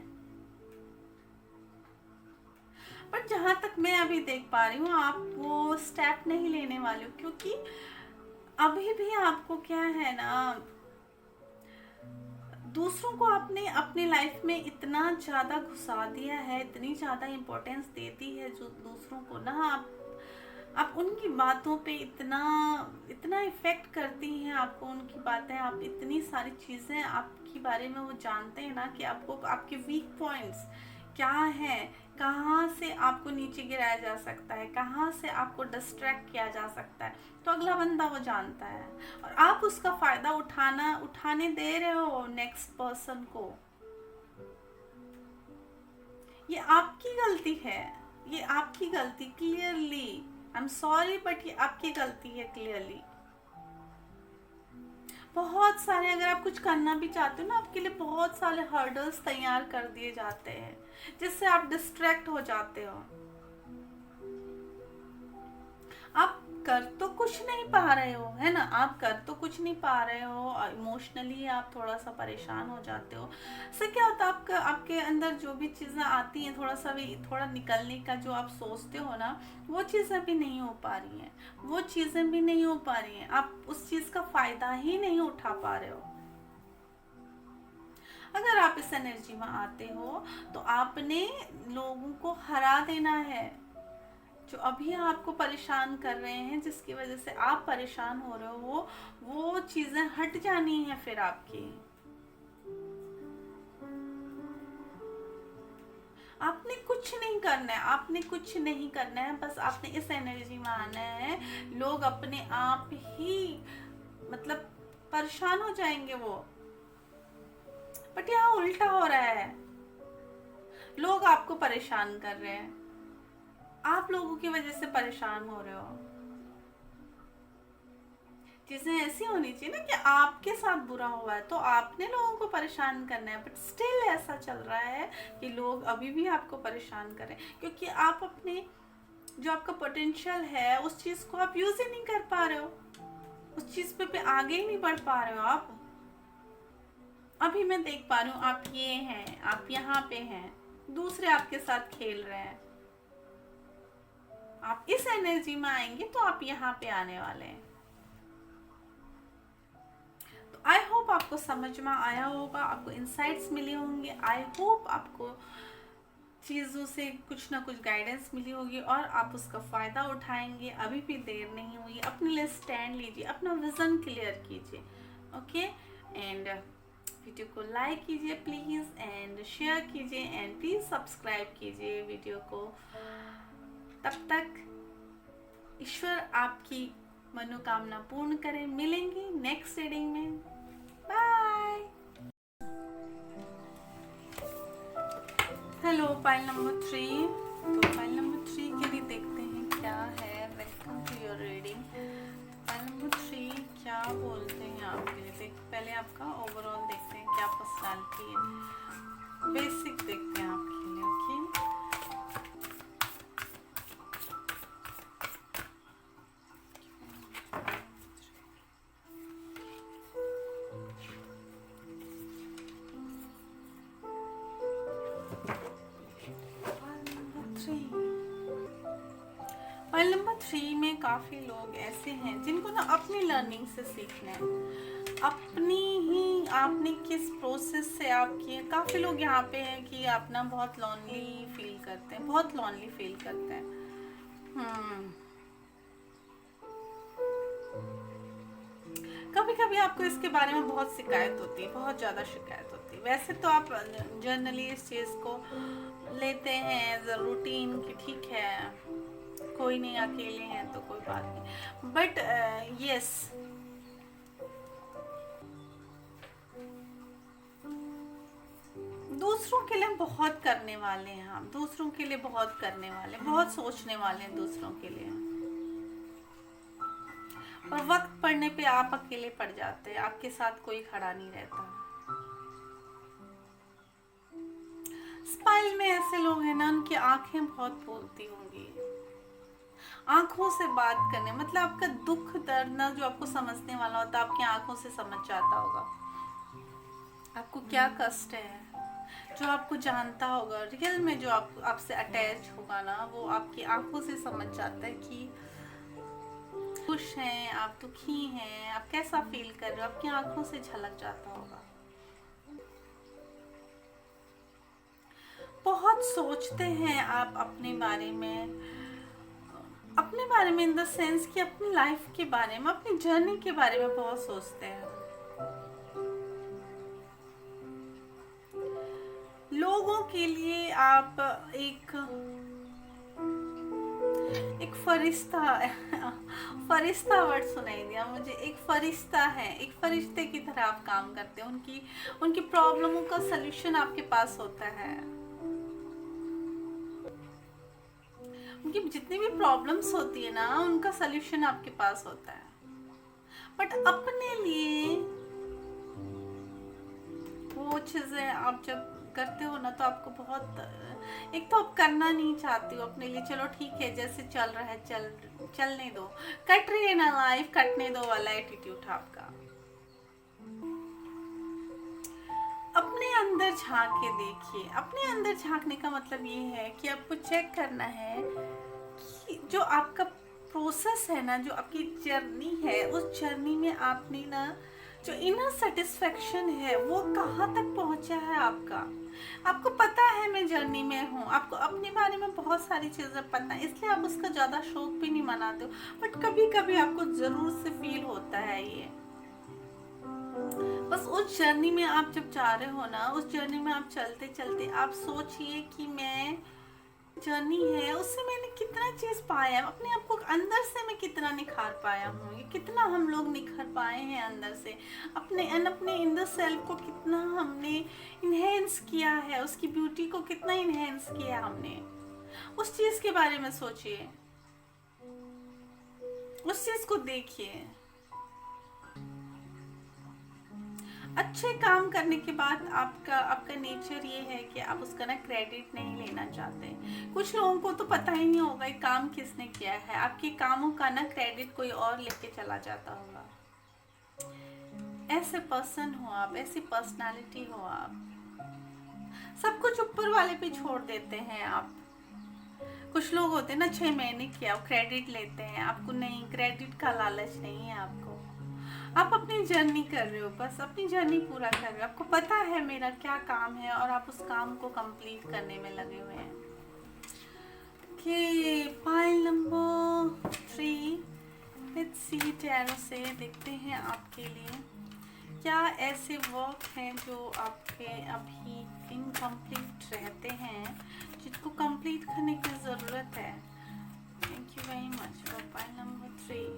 पर जहां तक मैं अभी देख पा रही हूँ, आप वो स्टेप नहीं लेने वाले हो, क्योंकि अभी भी आपको क्या है ना, दूसरों को आपने अपनी लाइफ में इतना ज़्यादा घुसा दिया है, इतनी ज़्यादा इम्पोर्टेंस देती है जो दूसरों को ना, आप उनकी बातों पे इतना इतना इफेक्ट करती हैं आपको उनकी बातें, आप इतनी सारी चीज़ें आपके बारे में वो जानते हैं ना कि आपको आपके वीक पॉइंट्स क्या है, कहाँ से आपको नीचे गिराया जा सकता है, कहाँ से आपको डिस्ट्रैक्ट किया जा सकता है, तो अगला बंदा वो जानता है और आप उसका फ़ायदा उठाने दे रहे हो नेक्स्ट पर्सन को। ये आपकी गलती है, ये आपकी गलती clearly, I am sorry but ये आपकी गलती है क्लियरली। बहुत सारे, अगर आप कुछ करना भी चाहते हो ना, आपके लिए बहुत सारे हर्डल्स तैयार कर दिए जाते हैं जिससे आप डिस्ट्रैक्ट हो जाते हो। आप कर तो कुछ नहीं पा रहे हो, है ना, आप कर तो कुछ नहीं पा रहे हो, इमोशनली आप थोड़ा सा परेशान हो जाते हो। इससे क्या होता है, आपका आपके अंदर जो भी चीज़ें आती हैं, थोड़ा सा भी थोड़ा निकलने का जो आप सोचते हो ना, वो चीज़ें भी नहीं हो पा रही हैं, वो चीज़ें भी नहीं हो पा रही हैं, आप उस चीज़ का फ़ायदा ही नहीं उठा पा रहे हो। अगर आप इस एनर्जी में आते हो तो आपने लोगों को हरा देना है जो अभी आपको परेशान कर रहे हैं, जिसकी वजह से आप परेशान हो रहे हो, वो चीजें हट जानी है फिर आपकी। आपने कुछ नहीं करना है, आपने कुछ नहीं करना है, बस आपने इस एनर्जी में आना है। लोग अपने आप ही मतलब परेशान हो जाएंगे वो, बट यहाँ उल्टा हो रहा है, लोग आपको परेशान कर रहे हैं, आप लोगों की वजह से परेशान हो रहे हो। चीजें ऐसी होनी चाहिए ना कि आपके साथ बुरा हुआ है तो आपने लोगों को परेशान करना है, बट स्टिल ऐसा चल रहा है कि लोग अभी भी आपको परेशान कर रहे हैं, क्योंकि आप अपने जो आपका पोटेंशियल है उस चीज को आप यूज ही नहीं कर पा रहे हो, उस चीज पे आगे ही नहीं बढ़ पा रहे हो आप। अभी मैं देख पा रही हूँ आप ये हैं, आप यहाँ पे हैं, दूसरे आपके साथ खेल रहे हैं। आप इस एनर्जी में आएंगे तो आप यहाँ पे आने वाले हैं। आई होप आपको समझ में आया होगा, आपको इंसाइट्स मिले होंगे, आई होप आपको चीज़ों से कुछ ना कुछ गाइडेंस मिली होगी और आप उसका फ़ायदा उठाएंगे। अभी भी देर नहीं हुई, अपने लिए स्टैंड लीजिए, अपना विज़न क्लियर कीजिए। ओके, एंड वीडियो को लाइक कीजिए प्लीज़, एंड शेयर कीजिए, एंड प्लीज़ सब्सक्राइब कीजिए वीडियो को। तब तक ईश्वर आपकी मनोकामना पूर्ण करें। मिलेंगे नेक्स्ट रीडिंग में। बाय। हेलो पाइल नंबर 3, तो पाइल नंबर 3 के लिए देखते हैं क्या है। Welcome to your reading. Pile number 3 क्या बोलते हैं आपके लिए। पहले आपका ओवरऑल देखते हैं क्या पर्सनालिटी है, बेसिक देखते हैं आपके लिए। ओके, फाइल नंबर 3 में काफ़ी लोग ऐसे हैं जिनको ना अपनी लर्निंग से सीखना है, अपनी ही आपने किस प्रोसेस से आप किए। काफ़ी लोग यहाँ पे हैं कि आप ना बहुत लॉनली फील करते हैं, बहुत लॉनली फील करते हैं। कभी कभी आपको इसके बारे में बहुत शिकायत होती है, बहुत ज़्यादा शिकायत होती है। वैसे तो आप जनरली इस चीज़ को लेते हैं एज अ रूटीन कि ठीक है, कोई नहीं, अकेले हैं तो कोई बात नहीं, बट यस, दूसरों के लिए बहुत करने वाले हैं हम, दूसरों के लिए बहुत करने वाले, बहुत सोचने वाले हैं दूसरों के लिए, और वक्त पड़ने पे आप अकेले पड़ जाते हैं, आपके साथ कोई खड़ा नहीं रहता। स्पाइल में ऐसे लोग हैं ना, उनकी आंखें बहुत बोलती होंगी, आंखों से बात करने, मतलब आपका दुख दर्द ना जो आपको समझने वाला होता है आपकी आंखों से समझ जाता होगा आपको क्या कष्ट है। जो आपको जानता होगा रियल में, जो आपसे अटैच होगा ना, वो आपकी आंखों से समझ जाता है कि खुश हैं आप, दुखी हैं आप, कैसा फील कर रहे हो, आपकी आंखों से झलक जाता होगा। बहुत सोचते हैं आप अपने बारे में इन द सेंस कि अपनी लाइफ के बारे में, अपनी जर्नी के बारे में बहुत सोचते हैं। लोगों के लिए आप एक एक फरिश्ता फरिश्ता वर्ड सुनाई दिया मुझे, एक फरिश्ता है, एक फरिश्ते की तरह आप काम करते हैं। उनकी उनकी प्रॉब्लमों का सलूशन आपके पास होता है। उनकी जितनी भी प्रॉब्लम्स होती है ना, उनका सलूशन आपके पास होता है। बट अपने लिए वो चीज़ें आप जब करते हो ना, तो आपको बहुत, एक तो आप करना नहीं चाहते हो अपने लिए, चलो ठीक है जैसे चल रहा है चलने दो, कट रही है ना लाइफ, कटने दो वाला एटीट्यूड आपका। अपने अंदर झांक के देखिए। अपने अंदर झांकने का मतलब ये है कि आपको चेक करना है कि जो आपका प्रोसेस है ना, जो आपकी जर्नी है, उस जर्नी में आपने ना जो इनर सेटिस्फेक्शन है वो कहाँ तक पहुंचा है आपका। आपको पता है मैं जर्नी में हूँ, आपको अपने बारे में बहुत सारी चीज़ें पता है, इसलिए आप उसका ज़्यादा शौक भी नहीं मनाते हो। बट कभी कभी आपको ज़रूर से फील होता है ये। बस उस जर्नी में आप जब जा रहे हो ना, उस जर्नी में आप चलते चलते आप सोचिए कि मैं जर्नी है उससे मैंने कितना चीज पाया है, अपने आप को अंदर से मैं कितना निखार पाया हूँ, ये कितना हम लोग निखर पाए हैं अंदर से, अपने इंदर सेल्फ को कितना हमने इन्हेंस किया है, उसकी ब्यूटी को कितना इन्हेंस किया हमने। उस चीज के बारे में सोचिए, उस चीज को देखिए। अच्छे काम करने के बाद आपका आपका नेचर ये है कि आप उसका ना क्रेडिट नहीं लेना चाहते। कुछ लोगों को तो पता ही नहीं होगा ये काम किसने किया है, आपके कामों का ना क्रेडिट कोई और लेके चला जाता होगा। ऐसे पर्सन हो आप, ऐसी पर्सनालिटी हो आप, सब कुछ ऊपर वाले पे छोड़ देते हैं आप। कुछ लोग होते हैं ना, 6 महीने किया क्रेडिट लेते हैं, आपको नहीं, क्रेडिट का लालच नहीं है आपको। आप अपनी जर्नी कर रहे हो, बस अपनी जर्नी पूरा कर रहे हो, आपको पता है मेरा क्या काम है और आप उस काम को कंप्लीट करने में लगे हुए हैं। कि pile number 3, let's see tarot से देखते हैं आपके लिए क्या ऐसे वर्क हैं जो आपके अभी इनकम्प्लीट रहते हैं, जिनको कंप्लीट करने की ज़रूरत है। Thank you very much for pile number 3।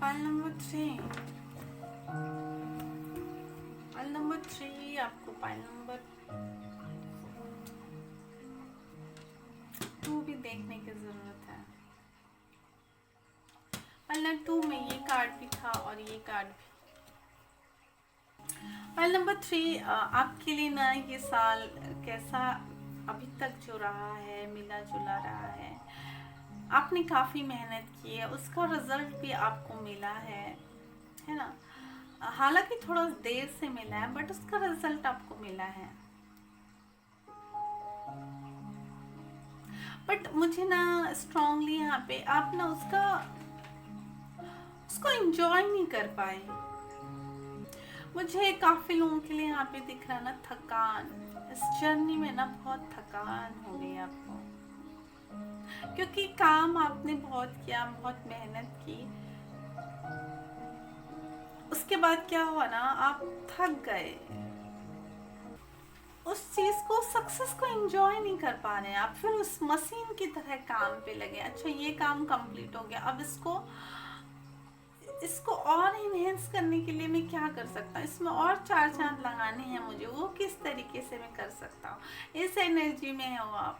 Pile number 3 आपको पाइल नंबर 2 भी देखने की जरूरत है। पाइल नंबर 2 में ये कार्ड भी था और ये कार्ड भी। पाइल नंबर 3 आपके लिए ना ये साल कैसा अभी तक जो रहा है, मिला जुला रहा है। आपने काफ़ी मेहनत की है, उसका रिजल्ट भी आपको मिला है ना। हालांकि थोड़ा देर से मिला है, बट उसका रिजल्ट आपको मिला है। बट मुझे ना स्ट्रांगली यहाँ पे आप ना उसको एंजॉय नहीं कर पाए। मुझे काफ़ी लोगों के लिए यहाँ पे दिख रहा ना थकान, इस जर्नी में ना बहुत थकान हो गई आपको, क्योंकि काम आपने बहुत किया, बहुत मेहनत की। उसके बाद क्या हुआ ना, आप थक गए। उस चीज को, सक्सेस को एंजॉय नहीं कर पा रहे हैं आप, फिर उस मशीन की तरह काम पे लगे। अच्छा ये काम कंप्लीट हो गया, अब इसको इसको और इनहेंस करने के लिए मैं क्या कर सकता हूँ, इसमें और चार चांद लगाने हैं मुझे, वो किस तरीके से मैं कर सकता हूँ। इस एनर्जी में हो आप,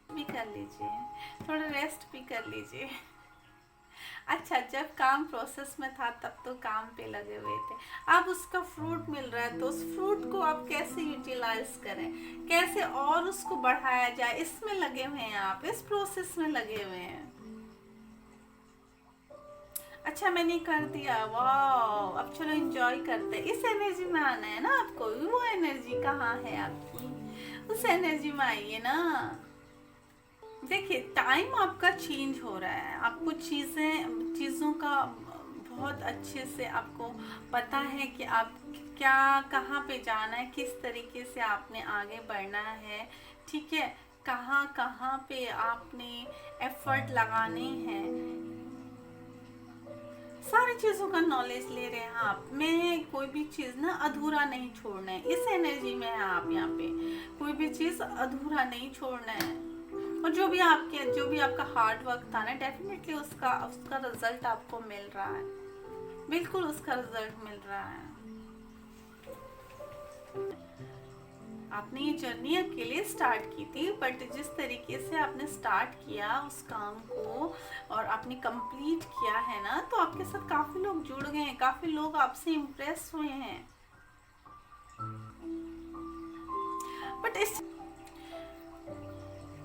भी कर लीजिए, थोड़ा रेस्ट भी कर लीजिए। अच्छा, जब काम प्रोसेस में था तब तो काम पे लगे हुए थे, अब उसका फ्रूट मिल रहा है तो उस फ्रूट को आप कैसे यूटिलाइज करें, कैसे और उसको बढ़ाया जाए, इसमें लगे हुए हैं आप, इस प्रोसेस में लगे हुए हैं। अच्छा मैंने कर दिया, वाह, अब चलो एंजॉय करते हैं। इस एनर्जी में आना है ना आपको, वो एनर्जी कहाँ है आपकी, उस एनर्जी में आइए ना। देखिए टाइम आपका चेंज हो रहा है, आपको चीज़ों का बहुत अच्छे से आपको पता है कि आप क्या, कहाँ पे जाना है, किस तरीके से आपने आगे बढ़ना है, ठीक है, कहाँ कहाँ पे आपने एफर्ट लगाने हैं, सारी चीज़ों का नॉलेज ले रहे हैं आप। मैं कोई भी चीज़ ना अधूरा नहीं छोड़ना है, इस एनर्जी में है आप यहाँ पे, कोई भी चीज़ अधूरा नहीं छोड़ना है। और जो भी आपका हार्ड वर्क था ना, डेफिनेटली उसका उसका रिजल्ट आपको मिल रहा है, बिल्कुल उसका रिजल्ट मिल रहा है। आपने ये जर्नी अकेले स्टार्ट की थी, बट जिस तरीके से आपने स्टार्ट किया उस काम को और आपने कंप्लीट किया है ना, तो आपके साथ काफ़ी लोग जुड़ गए हैं, काफ़ी लोग आपसे इम्प्रेस हुए हैं। बट इस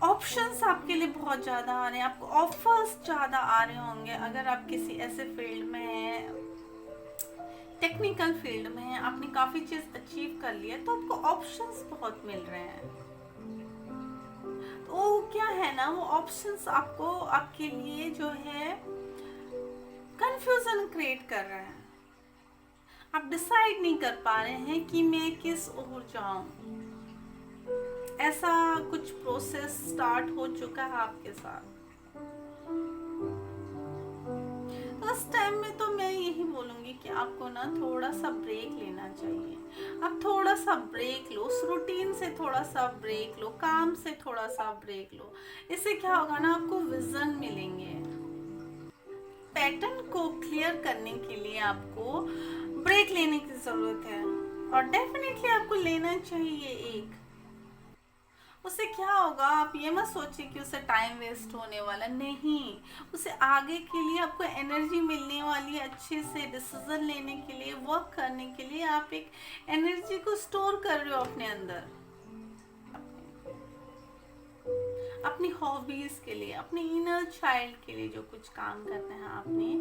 ऑप्शंस आपके लिए बहुत ज़्यादा आ रहे हैं, आपको ऑफर्स ज़्यादा आ रहे होंगे। अगर आप किसी ऐसे फील्ड में हैं, टेक्निकल फील्ड में है, आपने काफ़ी चीज़ अचीव कर लिया, तो आपको ऑप्शंस बहुत मिल रहे हैं। तो वो क्या है ना, वो ऑप्शंस आपको, आपके लिए जो है कंफ्यूजन क्रिएट कर रहे हैं। आप डिसाइड नहीं कर पा रहे हैं कि मैं किस ओर जाऊं। ऐसा कुछ प्रोसेस स्टार्ट हो चुका है आपके साथ। तो उस टाइम में तो मैं यही बोलूंगी कि आपको ना थोड़ा सा ब्रेक लेना चाहिए। आप थोड़ा सा ब्रेक लो, उस रूटीन से थोड़ा सा ब्रेक लो, काम से थोड़ा सा ब्रेक लो। इससे क्या होगा ना, आपको विजन मिलेंगे। पैटर्न को क्लियर करने के लिए आपको ब्रेक लेने की जरूरत है, और डेफिनेटली आपको लेना चाहिए एक। उससे क्या होगा, आप ये मत सोचिए कि उससे टाइम वेस्ट होने वाला नहीं, उसे आगे के लिए आपको एनर्जी मिलने वाली है, अच्छे से डिसीजन लेने के लिए, वर्क करने के लिए आप एक एनर्जी को स्टोर कर रहे हो अपने अंदर, अपनी हॉबीज के लिए, अपने इनर चाइल्ड के लिए जो कुछ काम करना है आपने,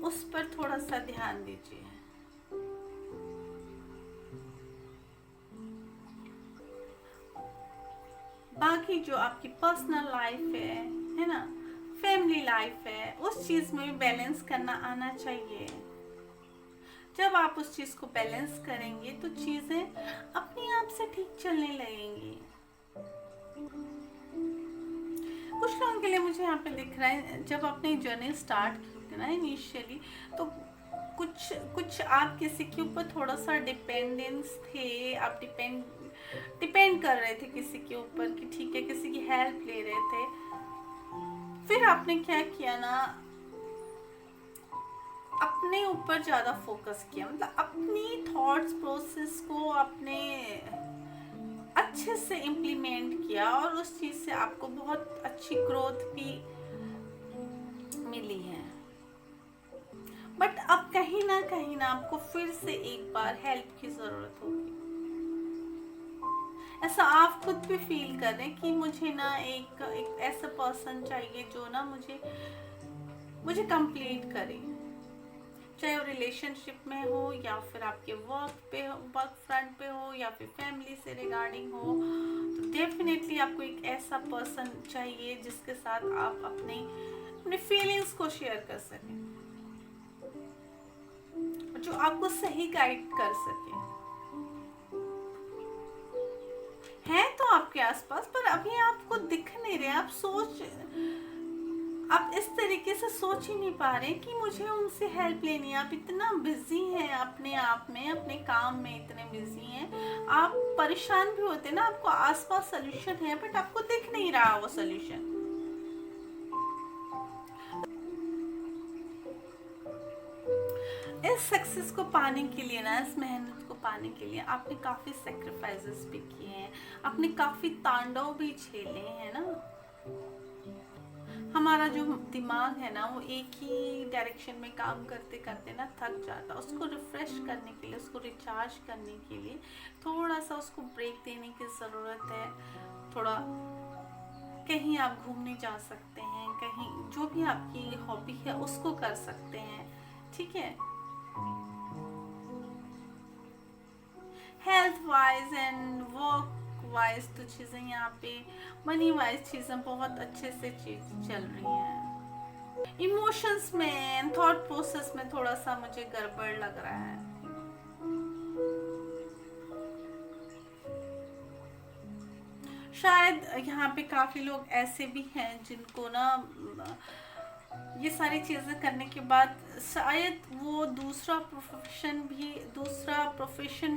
उस पर थोड़ा सा ध्यान दीजिए। बाकी जो आपकी पर्सनल लाइफ है ना, फैमिली लाइफ है, उस चीज़ में भी बैलेंस करना आना चाहिए। जब आप उस चीज़ को बैलेंस करेंगे तो चीज़ें अपने आप से ठीक चलने लगेंगी। कुछ लोगों के लिए मुझे यहाँ पे दिख रहा है, जब आपने जर्नी स्टार्ट की थी ना इनिशियली, तो कुछ कुछ आप किसी के ऊपर थोड़ा सा डिपेंडेंस थे, आप डिपेंड कर रहे थे किसी के ऊपर कि ठीक है, किसी की हेल्प ले रहे थे। फिर आपने क्या किया ना, अपने ऊपर ज़्यादा फोकस किया, मतलब अपनी थॉट्स प्रोसेस को आपने अच्छे से इम्प्लीमेंट किया, और उस चीज़ से आपको बहुत अच्छी ग्रोथ भी मिली है। बट अब कहीं ना आपको फिर से एक बार हेल्प की ज़रूरत होगी। ऐसा आप खुद भी फील कर रहे हैं कि मुझे ना एक ऐसा पर्सन चाहिए जो ना मुझे कंप्लीट करे, चाहे वो रिलेशनशिप में हो, या फिर आपके वर्क फ्रंट पे हो, या फिर फैमिली से रिगार्डिंग हो। तो डेफिनेटली आपको एक ऐसा पर्सन चाहिए जिसके साथ आप अपने फीलिंग्स को शेयर कर सकें, जो आपको सही गाइड कर सके। है तो आपके आसपास, पर अभी आपको दिख नहीं रहे। आप इस तरीके से सोच ही नहीं पा रहे कि मुझे उनसे हेल्प लेनी है। आप इतना बिजी हैं अपने आप में, अपने काम में इतने बिजी हैं, आप परेशान भी होते ना, आपको आसपास सोल्यूशन है बट आपको दिख नहीं रहा वो सोल्यूशन। इस सक्सेस को पाने के लिए ना, इस मेहनत को पाने के लिए आपने काफी सेक्रीफाइसेस भी किए हैं, आपने काफी तांडव भी झेले हैं ना। हमारा जो दिमाग है ना वो एक ही डायरेक्शन में काम करते करते ना थक जाता है। उसको रिफ्रेश करने के लिए, उसको रिचार्ज करने के लिए थोड़ा सा उसको ब्रेक देने की ज़रूरत है। थोड़ा कहीं आप घूमने जा सकते हैं, कहीं जो भी आपकी हॉबी है उसको कर सकते हैं, ठीक है। Health wise and work wise तो चीज़ें यहाँ पे, मनी वाइज चीज़ें बहुत अच्छे से चीज चल रही हैं। इमोशंस में, थॉट प्रोसेस में थोड़ा सा मुझे गड़बड़ लग रहा है। शायद यहाँ पे काफी लोग ऐसे भी हैं जिनको ना ये सारी चीजें करने के बाद शायद वो दूसरा प्रोफेशन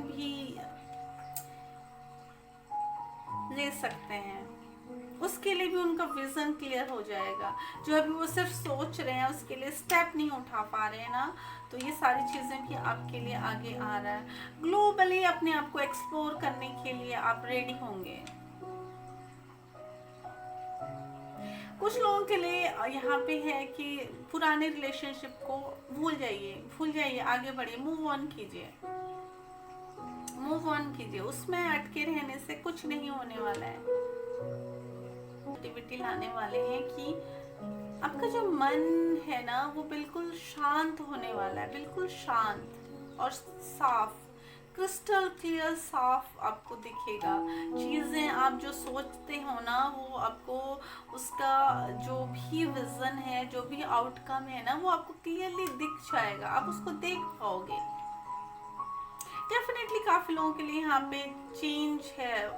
भी ले सकते हैं। उसके लिए भी उनका विजन क्लियर हो जाएगा। जो अभी वो सिर्फ सोच रहे हैं, उसके लिए स्टेप नहीं उठा पा रहे हैं ना, तो ये सारी चीजें भी आपके लिए आगे आ रहा है। ग्लोबली अपने आप को एक्सप्लोर करने के लिए आप रेडी होंगे। कुछ लोगों के लिए यहाँ पे है कि पुराने रिलेशनशिप को भूल जाइए, आगे बढ़िए, मूव ऑन कीजिए, मूव ऑन कीजिए। उसमें अटके रहने से कुछ नहीं होने वाला है। पॉजिटिविटी लाने वाले हैं कि आपका जो मन है ना वो बिल्कुल शांत होने वाला है, बिल्कुल शांत और साफ, क्रिस्टल क्लियर साफ आपको दिखेगा। चीज़ें आप जो सोचते हो ना वो आपको, उसका जो भी विजन है, जो भी आउटकम है ना, वो आपको क्लियरली दिख जाएगा, आप उसको देख पाओगे। डेफिनेटली काफ़ी लोगों के लिए यहाँ पे चेंज है,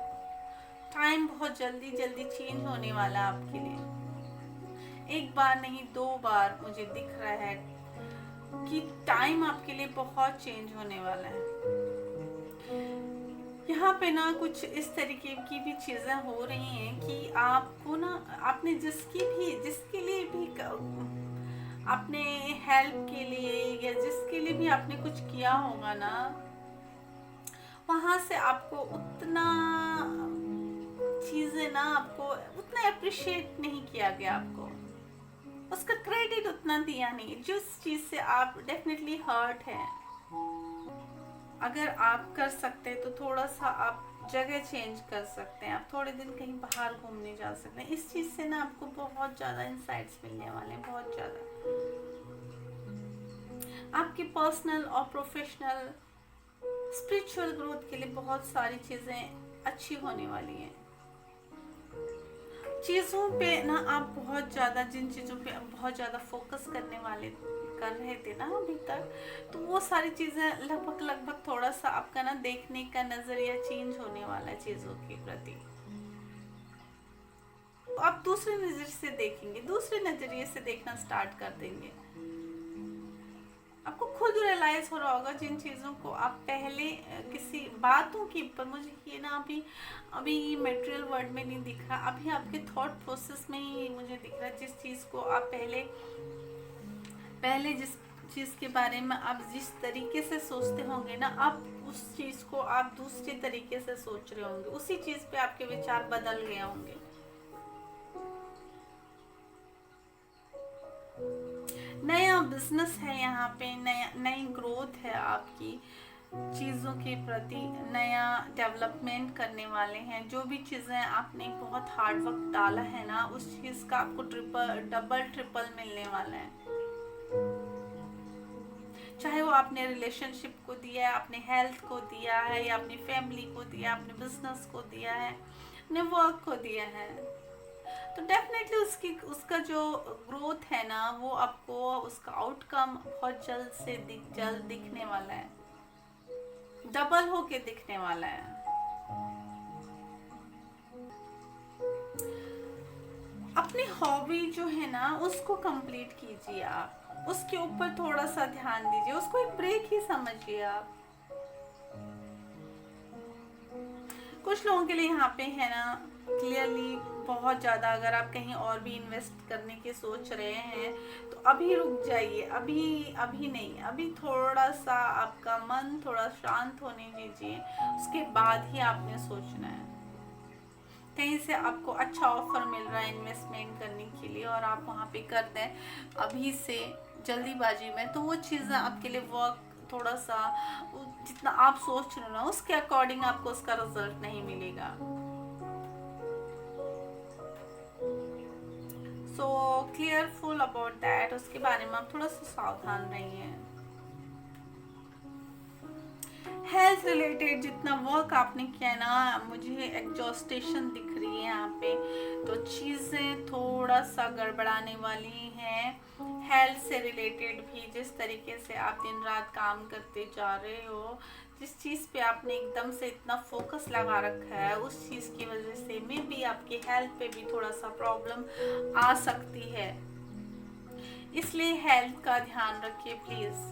टाइम बहुत जल्दी जल्दी चेंज होने वाला है आपके लिए। एक बार नहीं, 2 बार मुझे दिख रहा है कि टाइम आपके लिए बहुत चेंज होने वाला है। यहाँ पे ना कुछ इस तरीके की भी चीज़ें हो रही हैं कि आपको ना, आपने जिसके लिए भी आपने हेल्प के लिए या जिसके लिए भी आपने कुछ किया होगा ना, वहाँ से आपको उतना चीज़ें ना, आपको उतना अप्रिशिएट नहीं किया गया, आपको उसका क्रेडिट उतना दिया नहीं, जिस चीज़ से आप डेफिनेटली हर्ट है। अगर आप कर सकते हैं तो थोड़ा सा आप जगह चेंज कर सकते हैं, आप थोड़े दिन कहीं बाहर घूमने जा सकते हैं। इस चीज़ से ना आपको बहुत ज़्यादा इंसाइट्स मिलने वाले हैं, बहुत ज़्यादा। आपकी पर्सनल और प्रोफेशनल स्पिरिचुअल ग्रोथ के लिए बहुत सारी चीज़ें अच्छी होने वाली हैं। चीज़ों पे ना आप बहुत ज़्यादा, जिन चीज़ों पे आप बहुत ज़्यादा फोकस कर रहे थे ना अभी तक, तो वो सारी चीज़ें लगभग थोड़ा सा आपका ना देखने का नज़रिया चेंज होने वाला है चीज़ों के प्रति। तो आप दूसरे नज़रिए से देखेंगे, दूसरे नज़रिए से देखना स्टार्ट कर देंगे। आपको खुद रियलाइज हो रहा होगा जिन चीज़ों को आप पहले किसी बातों के ऊपर, मुझे ये ना अभी मटेरियल वर्ल्ड में नहीं दिख रहा, अभी आपके थॉट प्रोसेस में ही मुझे दिख रहा है। जिस चीज़ को आप पहले जिस चीज़ के बारे में आप जिस तरीके से सोचते होंगे ना, अब उस चीज़ को आप दूसरे तरीके से सोच रहे होंगे, उसी चीज़ पे आपके विचार बदल गए होंगे। नया बिजनेस है यहाँ पे, नई ग्रोथ है आपकी चीज़ों के प्रति, नया डेवलपमेंट करने वाले हैं। जो भी चीज़ें आपने बहुत हार्ड वर्क डाला है ना, उस चीज़ का आपको डबल ट्रिपल मिलने वाला है। चाहे वो आपने रिलेशनशिप को दिया है, अपने हेल्थ को दिया है, या अपनी फैमिली को दिया, अपने बिजनेस को दिया है, अपने वर्क को दिया है, तो डेफिनेटली उसका जो ग्रोथ है ना, वो आपको उसका आउटकम बहुत जल्द दिखने वाला है, डबल होके दिखने वाला है। अब अपनी हॉबी जो है ना उसको कंप्लीट कीजिए, आप उसके ऊपर थोड़ा सा ध्यान दीजिए, उसको एक ब्रेक ही समझिए आप। कुछ लोगों के लिए यहाँ पे है ना क्लियरली बहुत ज़्यादा, अगर आप कहीं और भी इन्वेस्ट करने की सोच रहे हैं तो अभी रुक जाइए, अभी अभी नहीं, अभी थोड़ा सा आपका मन थोड़ा शांत होने दीजिए, उसके बाद ही आपने सोचना है। कहीं से आपको अच्छा ऑफर मिल रहा है इन्वेस्टमेंट करने के लिए और आप वहाँ पे कर दें अभी से जल्दीबाजी में, तो वो चीज़ें आपके लिए वर्क थोड़ा सा जितना आप सोच रहे हो ना उसके अकॉर्डिंग आपको उसका रिजल्ट नहीं मिलेगा। सो क्लियरफुल अबाउट दैट, उसके बारे में आप थोड़ा सा सावधान रहिए। हेल्थ रिलेटेड जितना वर्क आपने किया है ना, मुझे एग्जॉस्टेशन दिख रही है यहाँ पे, तो चीज़ें थोड़ा सा गड़बड़ाने वाली हैं। हेल्थ से रिलेटेड भी जिस तरीके से आप दिन रात काम करते जा रहे हो, जिस चीज़ पे आपने एकदम से इतना फोकस लगा रखा है, उस चीज़ की वजह से मे बी आपकी हेल्थ पे भी थोड़ा सा प्रॉब्लम आ सकती है, इसलिए हेल्थ का ध्यान रखिए प्लीज़।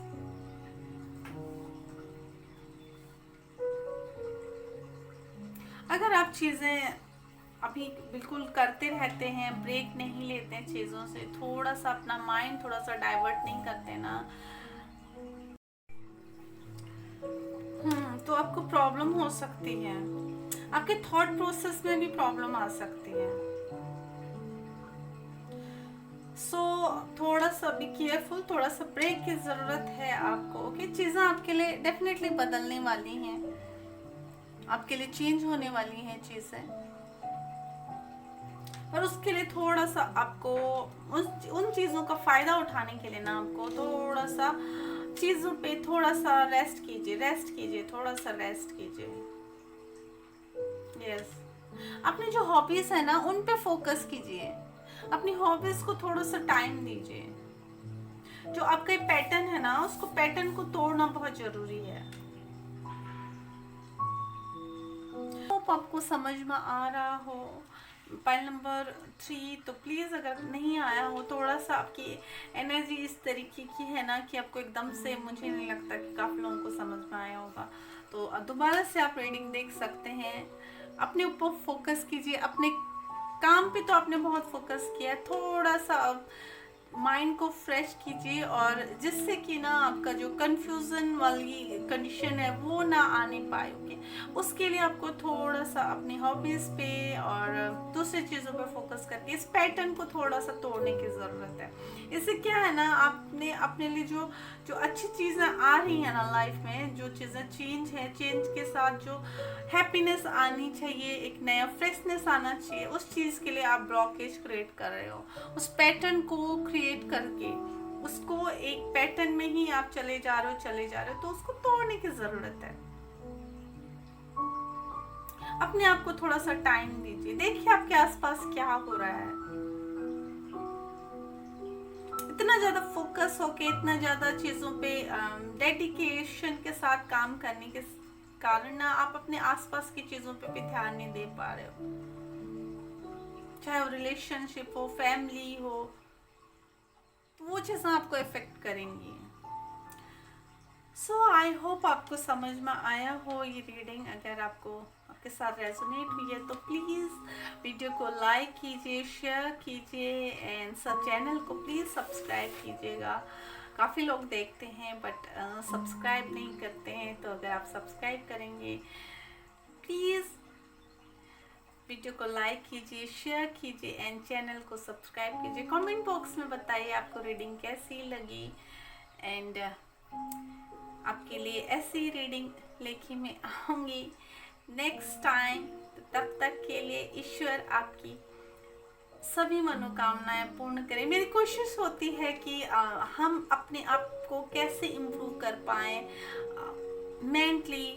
अगर आप चीज़ें अभी बिल्कुल करते रहते हैं, ब्रेक नहीं लेते हैं चीज़ों से, थोड़ा सा अपना माइंड थोड़ा सा डाइवर्ट नहीं करते ना, तो आपको प्रॉब्लम हो सकती है, आपके थॉट प्रोसेस में भी प्रॉब्लम आ सकती है। सो थोड़ा सा बी केयरफुल, थोड़ा सा ब्रेक की ज़रूरत है आपको। ओके, चीज़ें आपके लिए डेफिनेटली बदलने वाली हैं, आपके लिए चेंज होने वाली हैं चीज़ें, पर उसके लिए थोड़ा सा आपको उन चीज़ों का फ़ायदा उठाने के लिए ना आपको थोड़ा सा चीज़ों पे थोड़ा सा रेस्ट कीजिए, थोड़ा सा रेस्ट कीजिए। यस, अपनी जो हॉबीज़ है ना उन पे फोकस कीजिए, अपनी हॉबीज़ को थोड़ा सा टाइम दीजिए। जो आपका पैटर्न है ना, उसको पैटर्न को तोड़ना बहुत ज़रूरी है। होप आपको समझ में आ रहा हो। पाइल नंबर 3, तो प्लीज़ अगर नहीं आया हो, थोड़ा सा आपकी एनर्जी इस तरीके की है ना कि आपको एकदम से, मुझे नहीं लगता कि काफ़ी लोगों को समझ में आया होगा, तो दोबारा से आप रीडिंग देख सकते हैं। अपने ऊपर फोकस कीजिए, अपने काम पे तो आपने बहुत फोकस किया, थोड़ा सा माइंड को फ्रेश कीजिए, और जिससे कि ना आपका जो कंफ्यूजन वाली कंडीशन है वो ना आने पाए। ओके, उसके लिए आपको थोड़ा सा अपनी हॉबीज़ पे और दूसरी चीज़ों पे फोकस करके इस पैटर्न को थोड़ा सा तोड़ने की ज़रूरत है। इससे क्या है ना, आपने अपने लिए जो जो अच्छी चीज़ें आ रही हैं ना लाइफ में, जो चीज़ें चेंज है, चेंज के साथ जो हैप्पीनेस आनी चाहिए, एक नया फ्रेशनेस आना चाहिए, उस चीज़ के लिए आप ब्लॉकेज क्रिएट कर रहे हो। उस पैटर्न को क्रिएट करके उसको एक पैटर्न में ही आप चले जा रहे हो, तो उसको तोड़ने की ज़रूरत है। अपने आप को थोड़ा सा टाइम दीजिए, देखिए आपके आसपास क्या हो रहा है। इतना ज़्यादा फोकस होके, इतना ज़्यादा चीज़ों पे डेडिकेशन के साथ काम करने के कारण ना आप अपने आसपास की चीज़ों पे भी ध्यान नहीं दे पा रहे हो, चाहे वो रिलेशनशिप हो, फैमिली हो, तो वो चीज़ें आपको इफेक्ट करेंगी। सो आई होप आपको समझ में आया हो ये रीडिंग। अगर आपके साथ रेजोनेट हुई है तो प्लीज़ वीडियो को लाइक कीजिए, शेयर कीजिए, एंड सब चैनल को प्लीज़ सब्सक्राइब कीजिएगा। काफ़ी लोग देखते हैं बट सब्सक्राइब नहीं करते हैं, तो अगर आप सब्सक्राइब करेंगे प्लीज़ वीडियो को लाइक कीजिए, शेयर कीजिए, एंड चैनल को सब्सक्राइब कीजिए। कमेंट बॉक्स में बताइए आपको रीडिंग कैसी लगी, एंड आपके लिए ऐसी रीडिंग लेके मैं आऊँगी नेक्स्ट टाइम। तब तक के लिए ईश्वर आपकी सभी मनोकामनाएं पूर्ण करें। मेरी कोशिश होती है कि हम अपने आप को कैसे इम्प्रूव कर पाएँ मेंटली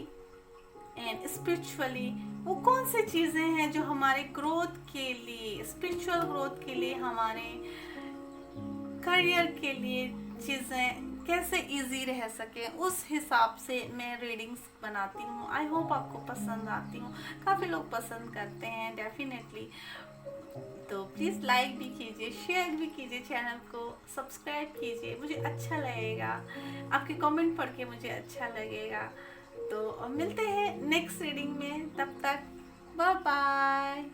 एंड स्पिरिचुअली। वो कौन सी चीज़ें हैं जो हमारे ग्रोथ के लिए, स्पिरिचुअल ग्रोथ के लिए, हमारे करियर के लिए चीज़ें कैसे इजी रह सके, उस हिसाब से मैं रीडिंग्स बनाती हूँ। आई होप आपको पसंद आती हूँ, काफ़ी लोग पसंद करते हैं डेफिनेटली। तो प्लीज़ लाइक भी कीजिए, शेयर भी कीजिए, चैनल को सब्सक्राइब कीजिए, मुझे अच्छा लगेगा। आपके कमेंट पढ़ के मुझे अच्छा लगेगा। तो मिलते हैं नेक्स्ट रीडिंग में, तब तक बाय बाय।